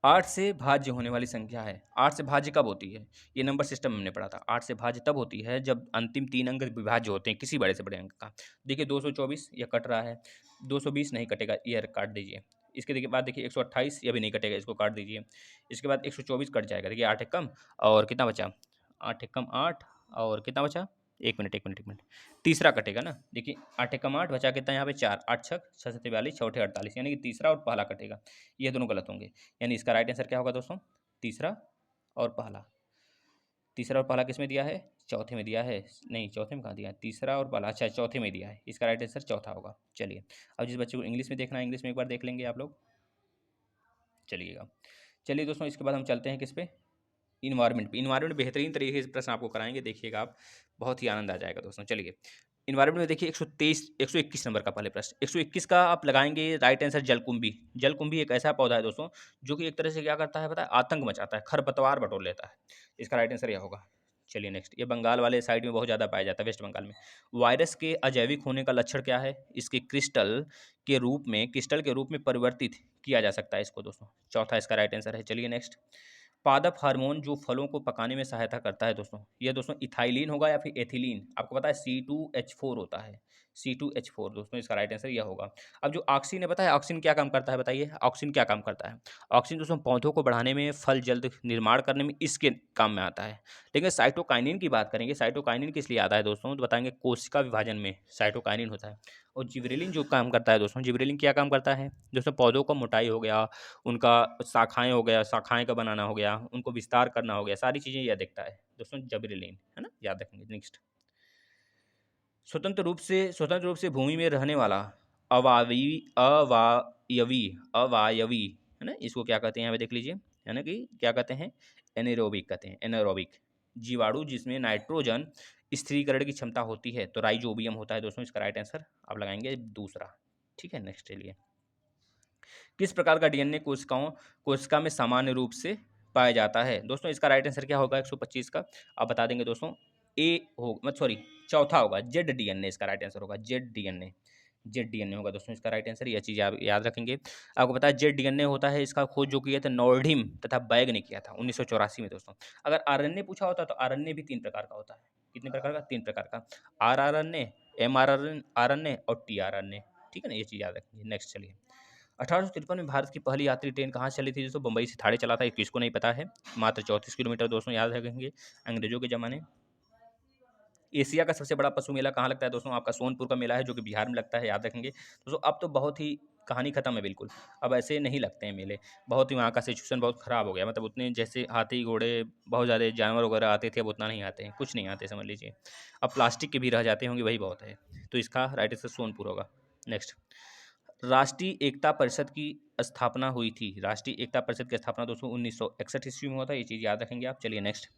S1: 8 से भाज्य होने वाली संख्या है, 8 से भाज्य कब होती है, ये नंबर सिस्टम हमने पढ़ा था। 8 से भाज्य तब होती है जब अंतिम 3 अंक विभाज्य होते हैं किसी बड़े से बड़े अंक का। देखिए 224 यह कट रहा है, 220 नहीं कटेगा, यह काट दीजिए। इसके देखिए बाद देखिए 128 यह भी नहीं कटेगा, इसको काट दीजिए। इसके बाद 124 कट जाएगा, देखिए 8 एक कम और कितना बचा, 8 एक कम 8 और कितना बचा, एक मिनट तीसरा कटेगा ना। देखिए 8 एकम 8 बचा कितना यहाँ पे 4, 8 छक 6 से 43 6 48, यानी कि तीसरा और पहला कटेगा, ये दोनों गलत होंगे। यानी इसका राइट आंसर क्या होगा दोस्तों, तीसरा और पहला। तीसरा और पहला किस में दिया है, चौथे में दिया है, नहीं चौथे में कहाँ दिया है, तीसरा और पहला, अच्छा चौथे में दिया है, इसका राइट आंसर चौथा होगा। चलिए अब जिस बच्चे को इंग्लिश में देखना है इंग्लिश में एक बार देख लेंगे आप लोग, चलिएगा। चलिए दोस्तों इसके बाद हम चलते हैं किस पे, इन्वायरमेंट पे। इन्वायरमेंट बेहतरीन तरीके से प्रश्न आपको कराएंगे, देखिएगा आप बहुत ही आनंद आ जाएगा दोस्तों। चलिए इन्वायरमेंट में देखिए 121 नंबर का पहले प्रश्न, 121 का आप लगाएंगे राइट आंसर जलकुंभी। जलकुंभी एक ऐसा पौधा है दोस्तों जो कि एक तरह से क्या करता है पता है, आतंक मचाता है, खरपतवार बटोर लेता है। इसका राइट आंसर यह होगा। चलिए नेक्स्ट, ये बंगाल वाले साइड में बहुत ज़्यादा पाया जाता है, वेस्ट बंगाल में। वायरस के अजैविक होने का लक्षण क्या है? इसके क्रिस्टल के रूप में परिवर्तित किया जा सकता है इसको दोस्तों। चौथा इसका राइट आंसर है। चलिए नेक्स्ट, पादप हार्मोन जो फलों को पकाने में सहायता करता है दोस्तों, ये दोस्तों इथाइलिन होगा या फिर एथिलीन? आपको पता है C2H4 होता है, C2H4 दोस्तों इसका राइट आंसर यह होगा। अब जो ऑक्सिन है, पता है ऑक्सिन क्या काम करता है? बताइए ऑक्सिन क्या काम करता है? ऑक्सिन दोस्तों पौधों को बढ़ाने में, फल जल्द निर्माण करने में इसके काम में आता है। लेकिन साइटोकाइनिन की बात करेंगे, साइटोकाइनिन किस लिए आता है दोस्तों? तो बताएंगे कोशिका विभाजन में साइटोकाइनिन होता है। और जिबरेलिन जो काम करता है दोस्तों, जिबरेलिन क्या काम करता है? दोस्तों पौधों का मोटाई हो गया, उनका शाखाएँ हो गया, शाखाएँ का बनाना हो गया, उनको विस्तार करना हो गया, सारी चीज़ें यह देखता है दोस्तों जिबरेलिन, है ना? याद रखेंगे। नेक्स्ट, स्वतंत्र रूप से भूमि में रहने वाला अवावी अवायवी अवायवी, है ना? इसको क्या कहते हैं? यहाँ पे देख लीजिए, है ना कि क्या कहते हैं? एनारोबिक कहते हैं, एनारोबिक जीवाणु जिसमें नाइट्रोजन स्थिरीकरण की क्षमता होती है, तो राइजोबियम होता है दोस्तों। इसका राइट आंसर आप लगाएंगे दूसरा। ठीक है, नेक्स्ट चलिए, किस प्रकार का डीएनए कोशिका में सामान्य रूप से पाया जाता है दोस्तों? इसका राइट आंसर क्या होगा 125 का? आप बता देंगे दोस्तों। ए हो मत सॉरी, चौथा होगा जेड डीएनए, इसका राइट आंसर होगा जेड डीएनए। जेड डीएनए होगा दोस्तों इसका राइट आंसर, यह चीज़ आप याद रखेंगे। आपको पता है जेड डीएनए होता है, इसका खोज जो किया था नॉर्डिम तथा बैग ने किया था 1984 में दोस्तों। अगर आरएनए पूछा होता तो आरएनए भी 3 प्रकार का होता है। कितने प्रकार का? 3 प्रकार का, आरआरएनए, एमआरआरएनए और टीआरएनए। ठीक है ना, ये चीज़ याद रखेंगे। नेक्स्ट चलिए, 1853 में भारत की पहली यात्री ट्रेन कहाँ से चली थी दोस्तों? बम्बई से थाने चला था, ये किसको नहीं पता है। मात्र 34 किलोमीटर दोस्तों, याद रखेंगे। अंग्रेजों के ज़माने। एशिया का सबसे बड़ा पशु मेला कहाँ लगता है दोस्तों? आपका सोनपुर का मेला है जो कि बिहार में लगता है, याद रखेंगे दोस्तों। अब तो बहुत ही कहानी खत्म है बिल्कुल, अब ऐसे नहीं लगते हैं मेले। बहुत ही वहाँ का सिचुएशन बहुत ख़राब हो गया, मतलब उतने जैसे हाथी घोड़े बहुत ज़्यादा जानवर वगैरह आते थे, अब उतना नहीं आते हैं, कुछ नहीं आते समझ लीजिए। अब प्लास्टिक के भी रह जाते होंगे, वही बहुत है। तो इसका राइट आंसर सोनपुर होगा। नेक्स्ट, राष्ट्रीय एकता परिषद की स्थापना हुई थी। राष्ट्रीय एकता परिषद की स्थापना दोस्तों 1961 ईस्वी में हुआ था, ये चीज़ याद रखेंगे आप। चलिए नेक्स्ट,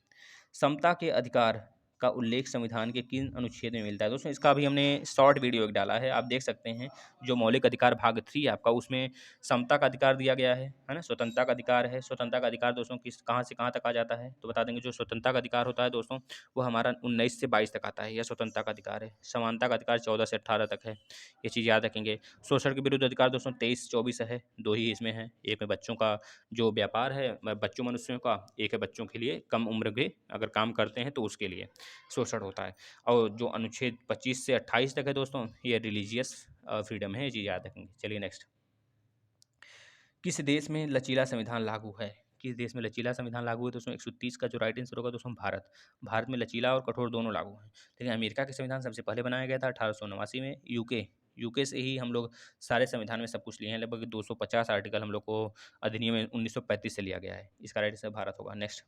S1: समता के अधिकार का उल्लेख संविधान के किन अनुच्छेद में मिलता है दोस्तों? इसका भी हमने शॉर्ट वीडियो एक डाला है, आप देख सकते हैं। जो मौलिक अधिकार भाग 3 है आपका, उसमें समता का अधिकार दिया गया है ना? स्वतंत्रता का अधिकार है। स्वतंत्रता का अधिकार दोस्तों किस कहाँ से कहाँ तक आ जाता है? तो बता देंगे, जो स्वतंत्रता का अधिकार होता है दोस्तों, वो हमारा 19 से 22 तक आता है, यह स्वतंत्रता का अधिकार है। समानता का अधिकार 14 से 18 तक है, ये चीज़ याद रखेंगे। शोषण के विरुद्ध अधिकार दोस्तों 23-24 है, 2 ही इसमें है। एक में बच्चों का जो व्यापार है, बच्चों मनुष्यों का, एक है बच्चों के लिए, कम उम्र के अगर काम करते हैं तो उसके लिए शोषण होता है। और जो अनुच्छेद 25 से 28 तक है दोस्तों, ये रिलीजियस फ्रीडम है, ये चीज़ याद रखेंगे। चलिए नेक्स्ट, किस देश में लचीला संविधान लागू है? किस देश में लचीला संविधान लागू है दोस्तों? 130 का जो राइट आंसर होगा दोस्तों, भारत। भारत में लचीला और कठोर दोनों लागू हैं। लेकिन अमेरिका के संविधान सबसे पहले बनाया गया था 1889 में। यूके से ही हम लोग सारे संविधान में सब कुछ लिए हैं, लगभग 250 आर्टिकल हम लोग को अधिनियम में 1935 से लिया गया है। इसका राइट आंसर भारत होगा। नेक्स्ट,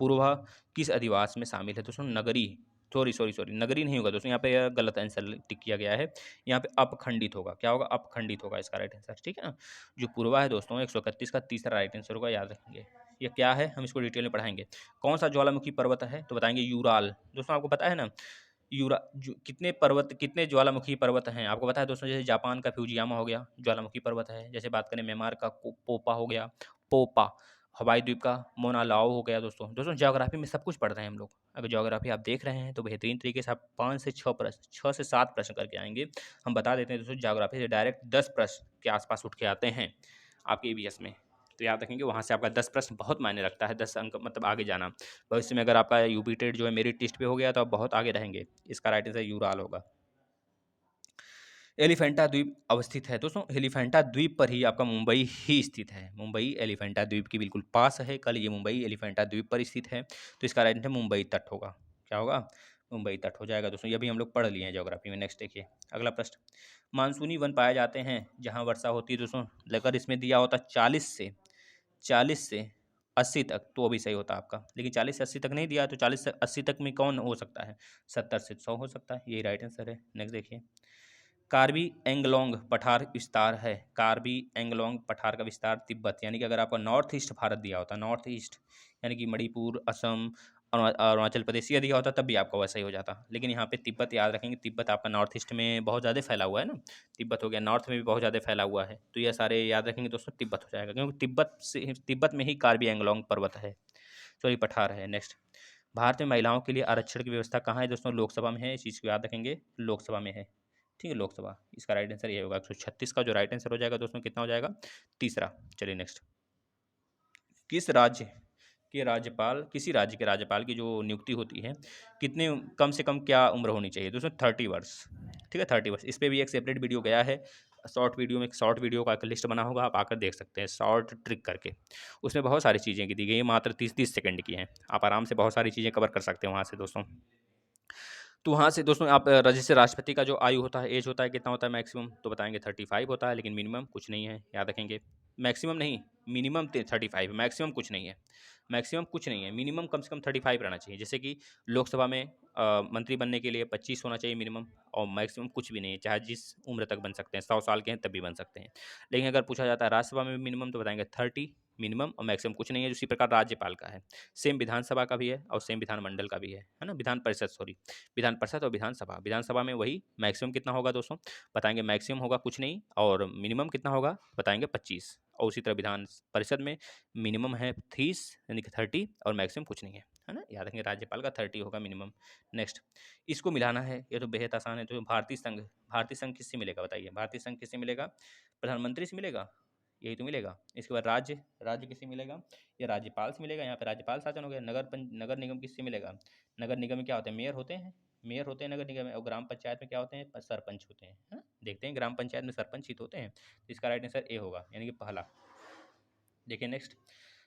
S1: पूर्वा किस अधिवास में शामिल है दोस्तों? नगरी, सॉरी नगरी नहीं होगा दोस्तों, यहाँ पे यह गलत आंसर टिक किया गया है। यहाँ पे अपखंडित होगा। क्या होगा? अपखंडित होगा इसका राइट आंसर। ठीक है ना? जो पूर्वा है दोस्तों 131 का तीसरा राइट आंसर होगा, याद रखेंगे। ये क्या है, हम इसको डिटेल में पढ़ाएंगे। कौन सा ज्वालामुखी पर्वत है? तो बताएंगे यूराल। दोस्तों आपको पता है ना, कितने ज्वालामुखी पर्वत हैं आपको पता है दोस्तों? जैसे जापान का फ्यूजियामा हो गया, ज्वालामुखी पर्वत है। जैसे बात करें म्यांमार का पोपा हो गया, पोपा। हवाई द्वीप का मोना लाओ हो गया। दोस्तों ज्योग्राफी में सब कुछ पढ़ रहे हैं हम लोग। अगर ज्योग्राफी आप देख रहे हैं तो बेहतरीन तरीके से आप 5 से 6 प्रश्न, 6 से 7 प्रश्न करके आएंगे। हम बता देते हैं दोस्तों, ज्योग्राफी से डायरेक्ट 10 प्रश्न के आसपास उठ के आते हैं आपके ईवीएस में। तो याद रखेंगे, वहाँ से आपका 10 प्रश्न बहुत मायने रखता है। 10 अंक मतलब आगे जाना। भविष्य में अगर आपका यूपी टेट जो है मेरिट टेस्ट पे हो गया तो आप बहुत आगे रहेंगे। इसका राइट आंसर यूराल होगा। एलिफेंटा द्वीप अवस्थित है दोस्तों, एलिफेंटा द्वीप पर ही आपका मुंबई ही स्थित है। मुंबई एलिफेंटा द्वीप के बिल्कुल पास है। कल ये मुंबई एलिफेंटा द्वीप पर स्थित है, तो इसका राइट आंसर मुंबई तट होगा। क्या होगा? मुंबई तट हो जाएगा दोस्तों। ये भी हम लोग पढ़ लिए हैं ज्योग्राफी में। नेक्स्ट देखिए, अगला प्रश्न, मानसूनी वन पाए जाते हैं जहाँ वर्षा होती है दोस्तों। लेकर इसमें दिया होता 40 से 80 तक, तो अभी सही होता आपका। लेकिन 40 से 80 तक नहीं दिया, तो 40 से 80 तक में कौन हो सकता है? 70 से 100 हो सकता है, यही राइट आंसर है। नेक्स्ट देखिए, कार्बी एंगलोंग पठार विस्तार है। कार्बी एंगलोंग पठार का विस्तार तिब्बत, यानी कि अगर आपका नॉर्थ ईस्ट भारत दिया होता, नॉर्थ ईस्ट यानी कि मणिपुर, असम, अरुणाचल प्रदेश यदि होता तब भी आपका वैसा ही हो जाता, लेकिन यहाँ पे तिब्बत याद रखेंगे। तिब्बत आपका नॉर्थ ईस्ट में बहुत ज़्यादा फैला हुआ है ना, तिब्बत हो गया, नॉर्थ में भी बहुत ज़्यादा फैला हुआ है, तो ये सारे याद रखेंगे दोस्तों, तिब्बत हो जाएगा, क्योंकि तिब्बत में ही कार्बी एंगलोंग पर्वत है, सॉरी पठार है। नेक्स्ट, भारत में महिलाओं के लिए आरक्षण की व्यवस्था कहाँ है दोस्तों? लोकसभा में है, इस चीज़ को याद रखेंगे, लोकसभा में है। ठीक है, लोकसभा, इसका राइट आंसर ये होगा। 136 का जो राइट आंसर हो जाएगा दोस्तों, कितना हो जाएगा? तीसरा। चलिए नेक्स्ट, किस राज्य के राज्यपाल किसी राज्य के राज्यपाल की जो नियुक्ति होती है, कितने कम से कम क्या उम्र होनी चाहिए दोस्तों? 30 वर्ष। ठीक है, 30 वर्ष। इस पर भी एक सेपरेट वीडियो गया है, शॉर्ट वीडियो में, एक शॉर्ट वीडियो का एक लिस्ट बना होगा, आप आकर देख सकते हैं, शॉर्ट ट्रिक करके। उसमें बहुत सारी चीज़ें की दी गई है, मात्र 30-30 सेकंड की हैं, आप आराम से बहुत सारी चीज़ें कवर कर सकते हैं वहाँ से दोस्तों। तो वहाँ से दोस्तों आप जैसे राष्ट्रपति का जो आयु होता है, एज होता है, कितना होता है मैक्सिमम? तो बताएंगे 35 होता है, लेकिन मिनिमम कुछ नहीं है, याद रखेंगे। मैक्सिमम नहीं, मिनिमम 35, मैक्सिमम कुछ नहीं है, मैक्सिमम कुछ नहीं है, मिनिमम कम से कम 35 रहना चाहिए। जैसे कि लोकसभा में मंत्री बनने के लिए 25 होना चाहिए मिनिमम, और मैक्सिमम कुछ भी नहीं है, चाहे जिस उम्र तक बन सकते हैं, 100 साल के हैं तब भी बन सकते हैं। लेकिन अगर पूछा जाता है राज्यसभा में मिनिमम, तो बताएंगे 30 मिनिमम, और मैक्सिमम कुछ नहीं है। उसी प्रकार राज्यपाल का है, सेम विधानसभा का भी है और सेम विधानमंडल का भी है ना, विधान परिषद, सॉरी, विधान परिषद और विधानसभा। विधानसभा में वही मैक्सिमम कितना होगा दोस्तों? बताएंगे मैक्सिमम होगा कुछ नहीं, और मिनिमम कितना होगा? बताएंगे 25। और उसी तरह विधान परिषद में मिनिमम है 30 यानी कि 30, और मैक्सिमम कुछ नहीं है ना, याद रखेंगे राज्यपाल का 30 होगा मिनिमम। नेक्स्ट, इसको मिलाना है, ये तो बेहद आसान है। तो भारतीय संघ किससे मिलेगा बताइए? भारतीय संघ किससे मिलेगा? प्रधानमंत्री से मिलेगा, यही तो मिलेगा। इसके बाद राज्य राज्य किससे मिलेगा? ये राज्यपाल से मिलेगा, यहाँ पे राज्यपाल शासन हो गया। नगर निगम किससे मिलेगा? नगर निगम में क्या होते हैं? मेयर होते हैं, मेयर होते हैं नगर निगम में। और ग्राम पंचायत में क्या होते हैं? सरपंच होते हैं, है ना? देखते हैं, ग्राम पंचायत में सरपंच ही तो होते हैं। तो इसका राइट आंसर ए होगा, यानी कि पहला। देखिए नेक्स्ट,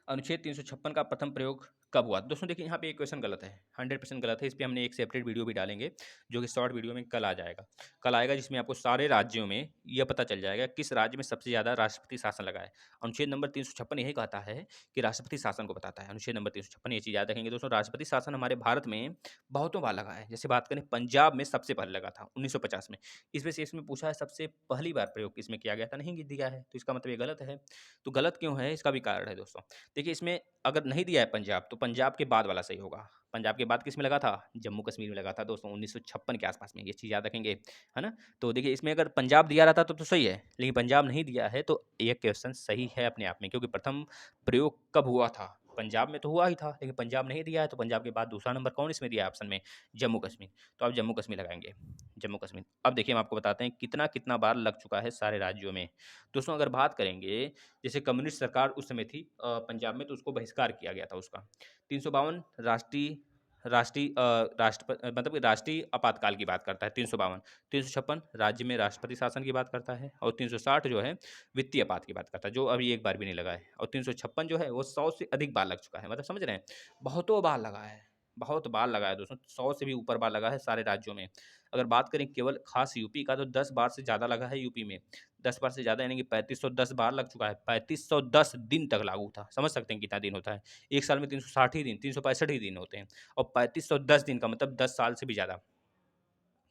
S1: अनुच्छेद 356 का प्रथम प्रयोग कब हुआ? दोस्तों देखिए, यहाँ पे एक क्वेश्चन गलत है, 100% गलत है। इस पे हमने एक सेपरेट वीडियो भी डालेंगे, जो कि शॉर्ट वीडियो में कल आ जाएगा, कल आएगा, जिसमें आपको सारे राज्यों में यह पता चल जाएगा किस राज्य में सबसे ज़्यादा राष्ट्रपति शासन लगा है। अनुच्छेद नंबर 356 यही कहता है कि राष्ट्रपति शासन को बताता है, अनुच्छेद नंबर 356। ये चीज़ याद रखेंगे दोस्तों। राष्ट्रपति शासन हमारे भारत में बहुतों बार लगा है। जैसे बात करें, पंजाब में सबसे पहले लगा था 1950 में। इस वजह से इसमें पूछा है सबसे पहली बार प्रयोग किसमें किया गया था, नहीं दिया है, तो इसका मतलब ये गलत है। तो गलत क्यों है, इसका भी कारण है दोस्तों। देखिए, इसमें अगर नहीं दिया है पंजाब, तो पंजाब के बाद वाला सही होगा। पंजाब के बाद किस में लगा था? जम्मू कश्मीर में लगा था दोस्तों, 1956 के आसपास में। ये चीज़ याद रखेंगे, है ना। तो देखिए, इसमें अगर पंजाब दिया रहता तो सही है, लेकिन पंजाब नहीं दिया है, तो ये क्वेश्चन सही है अपने आप में, क्योंकि प्रथम प्रयोग कब हुआ था? पंजाब में तो हुआ ही था, लेकिन पंजाब नहीं दिया है, तो पंजाब के बाद दूसरा नंबर कौन इसमें दिया है ऑप्शन में? जम्मू कश्मीर। तो आप जम्मू कश्मीर लगाएंगे, जम्मू कश्मीर। अब देखिए, हम आपको बताते हैं कितना कितना बार लग चुका है सारे राज्यों में। दोस्तों अगर बात करेंगे, जैसे कम्युनिस्ट सरकार उस समय थी पंजाब में, तो उसको बहिष्कार किया गया था उसका। 352 मतलब कि राष्ट्रीय आपातकाल की बात करता है 352। 356 राज्य में राष्ट्रपति शासन की बात करता है, और 360 जो है वित्तीय आपात की बात करता है, जो अभी एक बार भी नहीं लगा है। और 356 जो है वो 100 से अधिक बार लग चुका है, मतलब समझ रहे हैं, बहुतों बार लगा है, बहुत बार लगा है दोस्तों, 100 से भी ऊपर बार लगा है सारे राज्यों में। अगर बात करें केवल खास यूपी का, तो 10 बार से ज़्यादा लगा है यूपी में, 10 बार से ज़्यादा, यानी कि 3510 बार लग चुका है। 3510 दिन तक लागू था, समझ सकते हैं कितना दिन होता है। एक साल में 360 ही दिन, 365 ही दिन होते हैं, और 3510 दिन का मतलब 10 साल से भी ज़्यादा।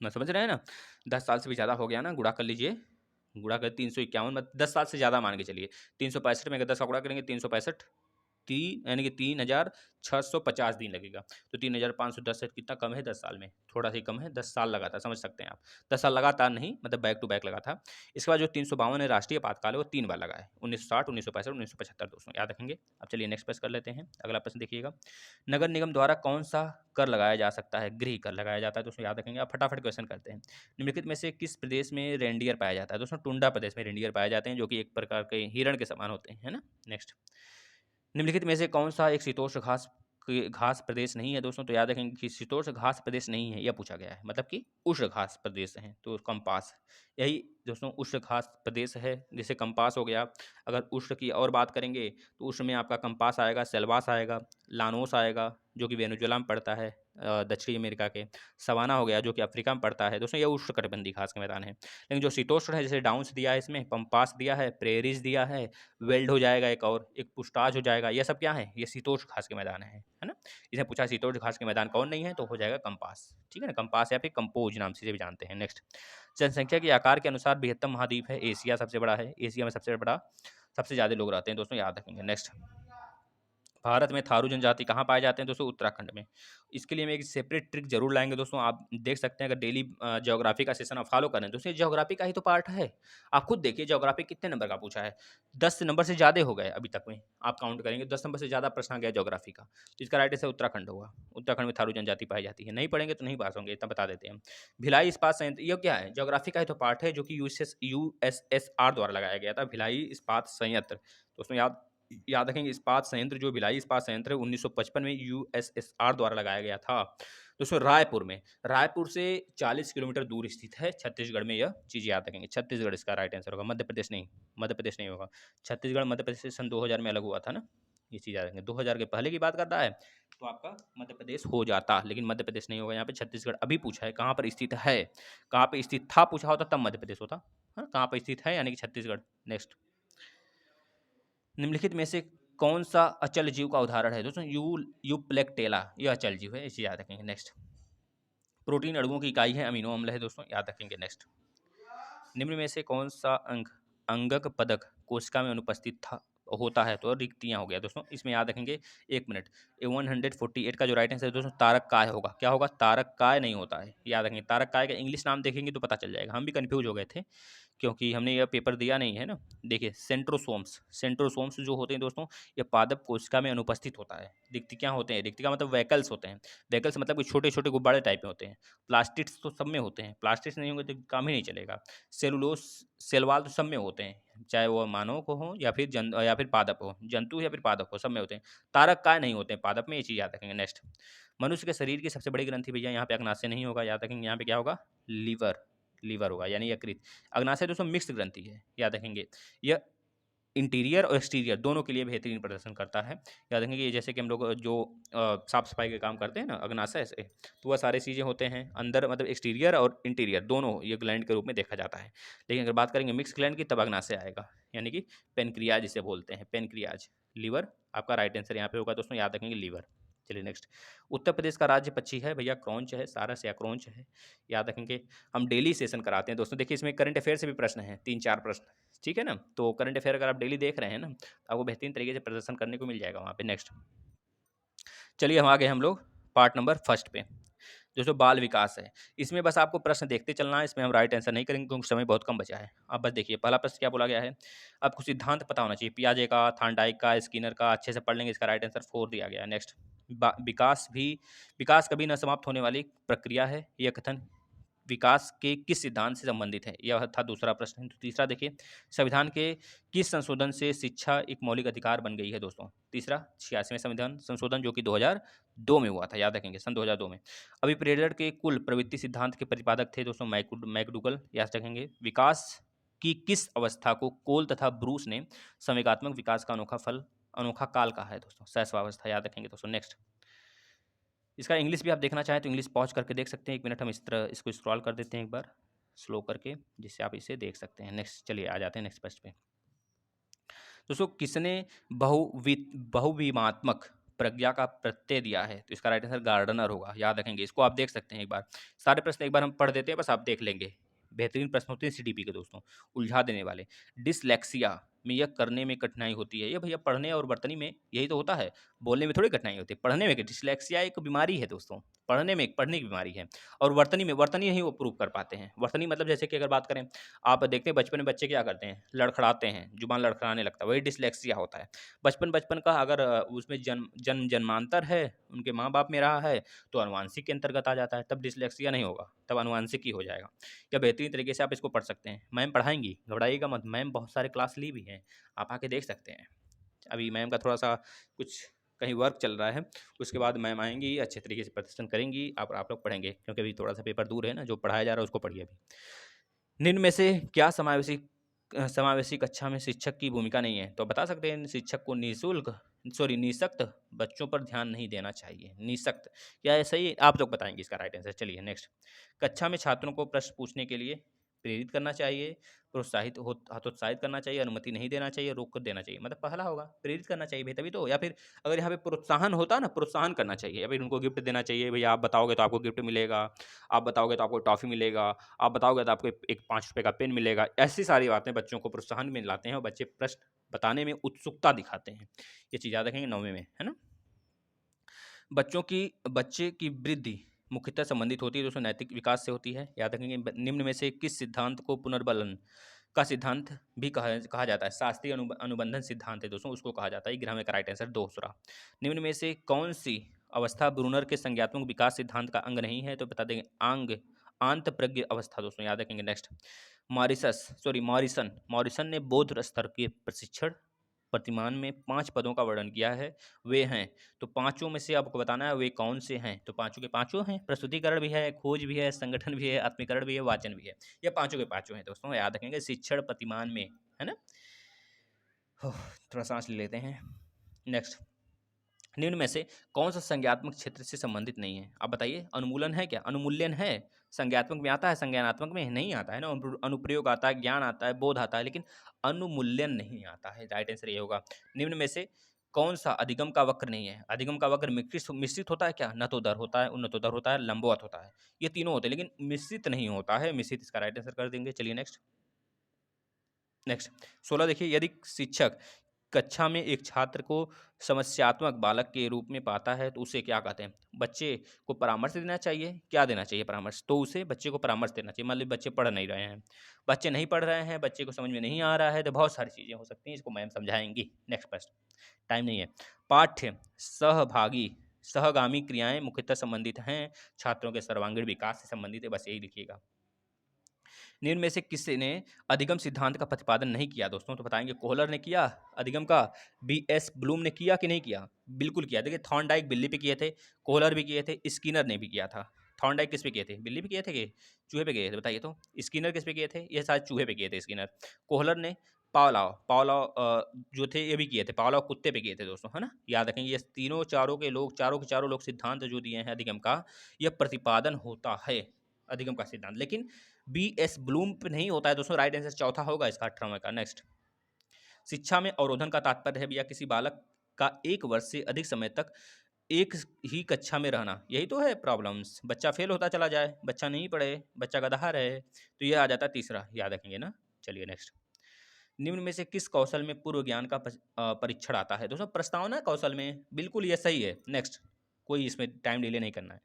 S1: ना समझ रहे हैं ना, 10 साल से भी ज़्यादा हो गया ना, गुणा कर लीजिए, गुणा कर 351, मतलब 10 साल से ज़्यादा मान के चलिए। 365 में अगर 10 का गुणा करेंगे, 365 यानी कि 3650 दिन लगेगा। तो 3510 से कितना कम है? 10 साल में, थोड़ा सा कम है, 10 साल लगा था, समझ सकते हैं आप। 10 साल लगातार नहीं, मतलब बैक टू बैक लगा था। इसके बाद जो 352 है राष्ट्रीय आपातकाल है, वो 3 बार लगा है, 1960, 1965, 1975 दोस्तों, याद रखेंगे। अब चलिए नेक्स्ट प्रश्न कर लेते हैं, अगला प्रश्न देखिएगा। नगर निगम द्वारा कौन सा कर लगाया जा सकता है? गृह कर लगाया जाता है दोस्तों, याद रखेंगे। आप फटाफट क्वेश्चन करते हैं। निम्नलिखित में से किस प्रदेश में रेंडियर पाया जाता है? दोस्तों टुंडा प्रदेश में रेंडियर पाए जाते हैं, जो कि एक प्रकार के हिरण के समान होते हैं, है ना। नेक्स्ट, निम्नलिखित में से कौन सा एक शीतोष्ण घास प्रदेश नहीं है दोस्तों? तो याद रखेंगे कि शीतोष्ण घास प्रदेश नहीं है, यह पूछा गया है, मतलब कि उष्ण घास प्रदेश है, तो कंपास, यही दोस्तों उष्ण घास प्रदेश है, जैसे कंपास हो गया। अगर उष्ण की और बात करेंगे, तो उष्ण में आपका कंपास आएगा, सेल्वास आएगा, लानोस आएगा, जो कि वेनेजुएला में पड़ता है, दक्षिणी अमेरिका के। सवाना हो गया, जो कि अफ्रीका में पड़ता है दोस्तों, ये उष्णकटिबंधीय घास के मैदान है। लेकिन जो शीतोष्ण है, जैसे डाउन्स दिया है, इसमें पंपास दिया है, प्रेरीज दिया है, वेल्ड हो जाएगा एक, और एक पुष्टाज हो जाएगा, ये सब क्या है? ये शीतोष्ण घास के मैदान है ना। इसने पूछा शीतोष्ण घास के मैदान कौन नहीं है, तो हो जाएगा कंपास, ठीक है ना, कंपास या फिर कंपोज नाम से भी जानते हैं। नेक्स्ट, जनसंख्या के आकार के अनुसार बृहत्तम महाद्वीप है, एशिया सबसे बड़ा है, एशिया में सबसे बड़ा, सबसे ज़्यादा लोग रहते हैं दोस्तों, याद रखेंगे। नेक्स्ट, भारत में थारू जनजाति कहाँ पाए जाते हैं दोस्तों? उत्तराखंड में। इसके लिए हम एक सेपरेट ट्रिक जरूर लाएंगे दोस्तों। आप देख सकते हैं अगर डेली ज्योग्राफी का सेशन आप फॉलो करें दोस्तों, ये ज्योग्राफी का ही तो पार्ट है। आप खुद देखिए ज्योग्राफी कितने नंबर का पूछा है, 10 नंबर से ज़्यादा हो गए अभी तक में। आप काउंट करेंगे 10 नंबर से ज़्यादा प्रश्न आ गया ज्योग्राफी का, तो इसका राइट आंसर उत्तराखंड होगा। उत्तराखंड में थारू जनजाति पाई जाती है। नहीं पढ़ेंगे तो नहीं पास होंगे, इतना बता देते हैं हम। भिलाई इस्पात संयंत्र, ये क्या है? ज्योग्राफी का ही तो पार्ट है, जो कि यूएसएसआर द्वारा लगाया गया था, भिलाई इस्पात संयंत्र। तो उसमें याद याद रखेंगे, इस्पात संयंत्र जो भिलाई इस्पात संयंत्र है 1955 में यूएसएसआर द्वारा लगाया गया था। दोस्तों रायपुर में, रायपुर से 40 किलोमीटर दूर स्थित है छत्तीसगढ़ में। यह चीज़ याद रखेंगे, छत्तीसगढ़ इसका राइट आंसर होगा, मध्य प्रदेश नहीं। मध्य प्रदेश नहीं होगा, छत्तीसगढ़ मध्य प्रदेश से सन 2000 में अलग हुआ था ना, ये चीज़ याद रखेंगे। 2000 के पहले की बात करता है तो आपका मध्य प्रदेश हो जाता, लेकिन मध्य प्रदेश नहीं होगा। यहाँ पे छत्तीसगढ़ अभी पूछा है कहाँ पर स्थित है, कहाँ पे स्थित था पूछा होता तब मध्य प्रदेश होता। हाँ, कहाँ पर स्थित है यानी कि छत्तीसगढ़। नेक्स्ट, निम्नलिखित में से कौन सा अचल जीव का उदाहरण है दोस्तों? यूप्लेक्टेला, यह अचल जीव है, इसे याद रखेंगे। नेक्स्ट, प्रोटीन अणुओं की इकाई है, अमीनो अम्ल है दोस्तों, याद रखेंगे। नेक्स्ट, निम्न में से कौन सा अंगक पदक कोशिका में अनुपस्थित था होता है? तो रिक्तियां हो गया दोस्तों, इसमें याद रखेंगे। एक मिनट, 148 का जो राइट आंसर है दोस्तों तारक काय होगा। क्या होगा? तारक काय नहीं होता है, याद रखेंगे। तारक काय का इंग्लिश नाम देखेंगे तो पता चल जाएगा, हम भी कंफ्यूज हो गए थे क्योंकि हमने यह पेपर दिया नहीं है ना। देखिए सेंट्रोसोम्स, सेंट्रोसोम्स जो होते हैं दोस्तों, ये पादप कोशिका में अनुपस्थित होता है। रिक्तियां होते हैं, रिक्तिका मतलब वैकल्स होते हैं। वैकल्स मतलब कि छोटे छोटे गुब्बारे टाइप में होते हैं। प्लास्टिड्स तो सब में होते हैं, प्लास्टिड्स नहीं होंगे तो काम ही नहीं चलेगा। सेलुलोस, सेलवाल तो सब में होते हैं, चाहे वो मानव को हो या फिर या फिर पादप हो, जंतु या फिर पादप हो, सब में होते हैं। तारक काय नहीं होते हैं पादप में, ये चीज़ याद रखेंगे। नेक्स्ट, मनुष्य के शरीर की सबसे बड़ी ग्रंथि भैया यहाँ पे अग्नाशय नहीं होगा, याद रखेंगे। यहाँ पे क्या होगा? लीवर, लीवर होगा यानी यकृत। अग्नाशय दोस्तों मिक्स्ड ग्रंथि है, याद रखेंगे। यह इंटीरियर और एक्सटीरियर दोनों के लिए बेहतरीन प्रदर्शन करता है, याद रखेंगे। ये जैसे कि हम लोग जो साफ सफाई के काम करते हैं ना अग्नाशय से, तो वह सारी चीज़ें होते हैं अंदर, मतलब एक्सटीरियर और इंटीरियर दोनों ये ग्लैंड के रूप में देखा जाता है। लेकिन अगर बात करेंगे मिक्स ग्लैंड की तब अग्नाशय आएगा, यानी कि पेनक्रियाज जिसे बोलते हैं, पेनक्रियाज। लीवर आपका राइट आंसर यहाँ पे होगा दोस्तों, याद रखेंगे लीवर। चलिए नेक्स्ट, उत्तर प्रदेश का राज्य पक्षी है भैया, क्रौंच है, सारस या क्रौंच है, याद रखेंगे। हम डेली सेशन कराते हैं दोस्तों, देखिए इसमें करंट अफेयर से भी प्रश्न है, 3-4 प्रश्न, ठीक है ना। तो करंट अफेयर अगर आप डेली देख रहे हैं ना, तो आपको बेहतरीन तरीके से प्रदर्शन करने को मिल जाएगा वहाँ पे। नेक्स्ट, चलिए हम आ गए हम लोग पार्ट नंबर फर्स्ट पे, दोस्तों बाल विकास है। इसमें बस आपको प्रश्न देखते चलना है, इसमें हम राइट आंसर नहीं करेंगे क्योंकि समय बहुत कम बचा है। अब बस देखिए पहला प्रश्न क्या बोला गया है, आपको सिद्धांत पता होना चाहिए, पियाजे का, थार्नडाइक का, स्किनर का, अच्छे से पढ़ लेंगे। इसका राइट आंसर 4 दिया गया है। नेक्स्ट, विकास कभी न समाप्त होने वाली प्रक्रिया है, यह कथन विकास के किस सिद्धांत से संबंधित है? यह था दूसरा प्रश्न। तो तीसरा देखिए, संविधान के किस संशोधन से शिक्षा एक मौलिक अधिकार बन गई है दोस्तों? तीसरा 86वें संविधान संशोधन जो कि 2002 में हुआ था, याद रखेंगे, सन 2002 में। अभिप्रेरण के कुल प्रवृत्ति सिद्धांत के प्रतिपादक थे दोस्तों मैकडूगल, याद रखेंगे। विकास की किस अवस्था को कोल तथा ब्रूस ने संवेगात्मक विकास का अनोखा काल कहा है दोस्तों? शैशवावस्था, याद रखेंगे दोस्तों। नेक्स्ट, इसका इंग्लिश भी आप देखना चाहें तो इंग्लिश पॉज करके देख सकते हैं, 1 मिनट हम इस तरह इसको स्क्रॉल कर देते हैं एक बार स्लो करके, जिससे आप इसे देख सकते हैं। नेक्स्ट, चलिए आ जाते हैं नेक्स्ट पेज पे। दोस्तों किसने बहुविमात्मक प्रज्ञा का प्रत्यय दिया है? तो इसका राइट आंसर गार्डनर होगा, याद रखेंगे। इसको आप देख सकते हैं एक बार, सारे प्रश्न एक बार हम पढ़ देते हैं, बस आप देख लेंगे। बेहतरीन प्रश्न होते हैं सीडीपी के दोस्तों, उलझा देने वाले। डिसलेक्सिया में यह करने में कठिनाई होती है, ये भैया पढ़ने और वर्तनी में यही तो होता है, बोलने में थोड़ी कठिनाई होती है, पढ़ने में। डिसलेक्सिया एक बीमारी है दोस्तों, पढ़ने में, पढ़ने की बीमारी है। और वर्तनी ही वो प्रूव कर पाते हैं। वर्तनी मतलब जैसे कि अगर बात करें, आप देखते हैं बचपन में बच्चे क्या करते हैं, लड़खड़ाते हैं, जुबान लड़खड़ाने लगता है, वही डिसलेक्सिया होता है। बचपन का अगर उसमें जन्मांतर है, उनके माँ बाप में रहा है, तो अनुवांशिक के अंतर्गत आ जाता है, तब डिसलेक्सिया नहीं होगा, तब अनुवांशिक ही हो जाएगा। या बेहतरीन तरीके से आप इसको पढ़ सकते हैं, मैम पढ़ाएंगी, घबराइएगा मत, मैम बहुत सारे क्लास ली भी हैं, आप आके देख सकते हैं। अभी मैम का थोड़ा सा कुछ कहीं वर्क चल रहा है, उसके बाद मैम आएंगी, अच्छे तरीके से प्रदर्शन करेंगी, आप लोग पढ़ेंगे, क्योंकि अभी थोड़ा सा पेपर दूर है ना, जो पढ़ाया जा रहा है उसको पढ़िए अभी। निम्न में से क्या समावेशी कक्षा में शिक्षक की भूमिका नहीं है? तो बता सकते हैं, शिक्षक को निःशक्त बच्चों पर ध्यान नहीं देना चाहिए। निःशक्त, क्या ऐसा ही आप लोग बताएंगे इसका राइट आंसर। चलिए नेक्स्ट, कक्षा में छात्रों को प्रश्न पूछने के लिए प्रेरित करना चाहिए, हतोत्साहित करना चाहिए, अनुमति नहीं देना चाहिए, रोक कर देना चाहिए। मतलब पहला होगा प्रेरित करना चाहिए भाई, तभी तो। या फिर अगर यहाँ पे प्रोत्साहन होता ना, प्रोत्साहन करना चाहिए, या फिर उनको गिफ्ट देना चाहिए, भैया आप बताओगे तो आपको गिफ्ट मिलेगा, आप बताओगे तो आपको टॉफ़ी मिलेगा, आप बताओगे तो आपको एक 5 रुपये का पेन मिलेगा। ऐसी सारी बातें बच्चों को प्रोत्साहन में लाते हैं और बच्चे प्रश्न बताने में उत्सुकता दिखाते हैं। ये चीज़ याद रखेंगे 9वीं में, है ना? बच्चे की वृद्धि मुख्यतः संबंधित होती है दोस्तों नैतिक विकास से होती है। याद रखेंगे निम्न में से किस सिद्धांत को पुनर्बलन का सिद्धांत भी कहा जाता है? शास्त्रीय अनुबंधन सिद्धांत है दोस्तों, उसको कहा जाता है। ग्राम का राइट आंसर दूसरा। निम्न में से कौन सी अवस्था ब्रूनर के संज्ञात्मक विकास सिद्धांत का अंग नहीं है? तो बता देंगे आंत प्रज्ञ अवस्था दोस्तों, याद रखेंगे। नेक्स्ट, मॉरिसन ने बौद्ध स्तर के प्रशिक्षण प्रतिमान में 5 पदों का वर्णन किया है। वे हैं, तो पांचों में से आपको बताना है वे कौन से हैं। तो पांचों के पांचों हैं, प्रस्तुतिकरण भी है, खोज भी है, संगठन भी है, आत्मीकरण भी है, वाचन भी है। ये पांचों के पांचों हैं दोस्तों, याद रखेंगे शिक्षण प्रतिमान में, है ना? थोड़ा सांस ले लेते हैं। नेक्स्ट, निम्न में से कौन सा संज्ञात्मक क्षेत्र से संबंधित नहीं है? आप बताइए। अनुमूलन है क्या? अनुमूल्यन है? संज्ञात्मक में आता है, संज्ञानात्मक में नहीं आता है ना। अनुप्रयोग आता है, ज्ञान आता है, बोध आता है, लेकिन अनुमूल्यन नहीं आता है। राइट आंसर ये होगा। निम्न में से कौन सा अधिगम का वक्र नहीं है? अधिगम का वक्र मिश्रित होता है क्या? न तो दर होता है, उन्नत दर होता है, लंबवत होता है। ये तीनों होते हैं, लेकिन मिश्रित नहीं होता है। मिश्रित इसका राइट आंसर कर देंगे। चलिए नेक्स्ट। 16 देखिए, यदि शिक्षक कक्षा में एक छात्र को समस्यात्मक बालक के रूप में पाता है तो उसे क्या कहते हैं? बच्चे को परामर्श देना चाहिए। क्या देना चाहिए परामर्श? तो उसे बच्चे को परामर्श देना चाहिए। मान लीजिए बच्चे पढ़ नहीं रहे हैं, बच्चे नहीं पढ़ रहे हैं, बच्चे को समझ में नहीं आ रहा है, तो बहुत सारी चीज़ें हो सकती हैं, इसको मैम समझाएंगी। नेक्स्ट प्रश्न, टाइम नहीं है। पाठ्य सहगामी क्रियाएं मुख्यतः संबंधित हैं छात्रों के सर्वांगीण विकास से संबंधित है। बस यही लिखिएगा। निम्न में से किसी ने अधिगम सिद्धांत का प्रतिपादन नहीं किया दोस्तों? तो बताएंगे कोहलर ने किया अधिगम का, बीएस ब्लूम ने किया कि नहीं किया? बिल्कुल किया। देखिए थॉर्नडाइक बिल्ली पे किए थे, कोहलर भी किए थे, स्किनर ने भी किया था। थॉर्नडाइक किस पे किए थे? बिल्ली पे किए थे कि चूहे पे किए थे? बताइए तो। स्किनर किस पे किए थे? ये शायद चूहे पे किए थे स्किनर। कोहलर ने पावलाव जो थे ये भी किए थे। पावलाव कुत्ते पे किए थे दोस्तों, है ना? याद रखेंगे ये चारों के चारों लोग सिद्धांत जो दिए हैं अधिगम का, यह प्रतिपादन होता है अधिगम का सिद्धांत, लेकिन बीएस ब्लूम पे नहीं होता है दोस्तों। राइट आंसर चौथा होगा इसका, 18वें का। नेक्स्ट, शिक्षा में अवरोधन का तात्पर्य है भैया किसी बालक का 1 वर्ष से अधिक समय तक एक ही कक्षा में रहना। यही तो है प्रॉब्लम्स। बच्चा फेल होता चला जाए, बच्चा नहीं पढ़े, बच्चा गधा रहे, तो ये आ जाता है तीसरा। याद रखेंगे ना। चलिए नेक्स्ट, निम्न में से किस कौशल में पूर्व ज्ञान का परीक्षण आता है? दोस्तों प्रस्तावना कौशल में, बिल्कुल ये सही है। नेक्स्ट, कोई इसमें टाइम डिले नहीं करना है।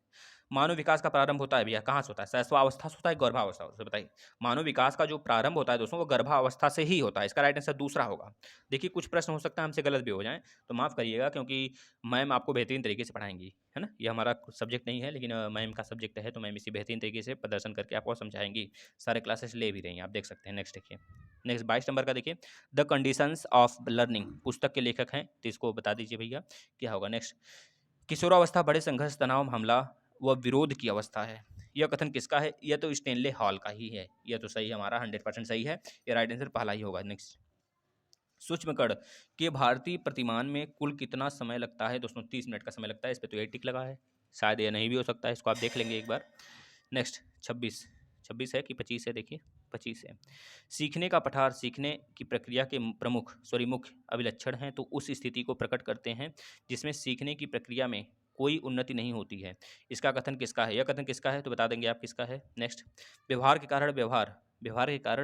S1: मानव विकास का प्रारंभ होता है भैया कहाँ से होता है? शैशवावस्था से होता है, गर्भावस्था से? बताइए। मानव विकास का जो प्रारंभ होता है दोस्तों वो गर्भावस्था से ही होता है। इसका राइट आंसर दूसरा होगा। देखिए कुछ प्रश्न हो सकता है हमसे गलत भी हो जाएं, तो माफ़ करिएगा, क्योंकि मैम आपको बेहतरीन तरीके से पढ़ाएंगी, है ना? ये हमारा सब्जेक्ट नहीं है, लेकिन मैम का सब्जेक्ट है, तो मैम इसी बेहतरीन तरीके से प्रदर्शन करके आपको समझाएंगी। सारे क्लासेस ले भी रही हैं, आप देख सकते हैं। नेक्स्ट देखिए, नेक्स्ट 22 नंबर का देखिए, द कंडीशंस ऑफ लर्निंग पुस्तक के लेखक हैं, तो इसको बता दीजिए भैया क्या होगा। नेक्स्ट, किशोरावस्था बड़े संघर्ष, तनाव, हमला व विरोध की अवस्था है। यह कथन किसका है? यह तो स्टेनले हॉल का ही है। यह तो सही है, हमारा 100% सही है। ये राइट आंसर पहला ही होगा। नेक्स्ट, सूक्ष्म कण के भारतीय प्रतिमान में कुल कितना समय लगता है दोस्तों? 30 मिनट का समय लगता है। इस पर तो 8 टिक लगा है, शायद यह नहीं भी हो सकता है, इसको आप देख लेंगे एक बार। नेक्स्ट, 26 है कि 25 है? देखिए 25 है। सीखने का पठार सीखने की प्रक्रिया के मुख्य अभिलक्षण हैं, तो उस स्थिति को प्रकट करते हैं जिसमें सीखने की प्रक्रिया में कोई उन्नति नहीं होती है। इसका कथन किसका है? यह कथन किसका है? तो बता देंगे आप किसका है। नेक्स्ट, व्यवहार के कारण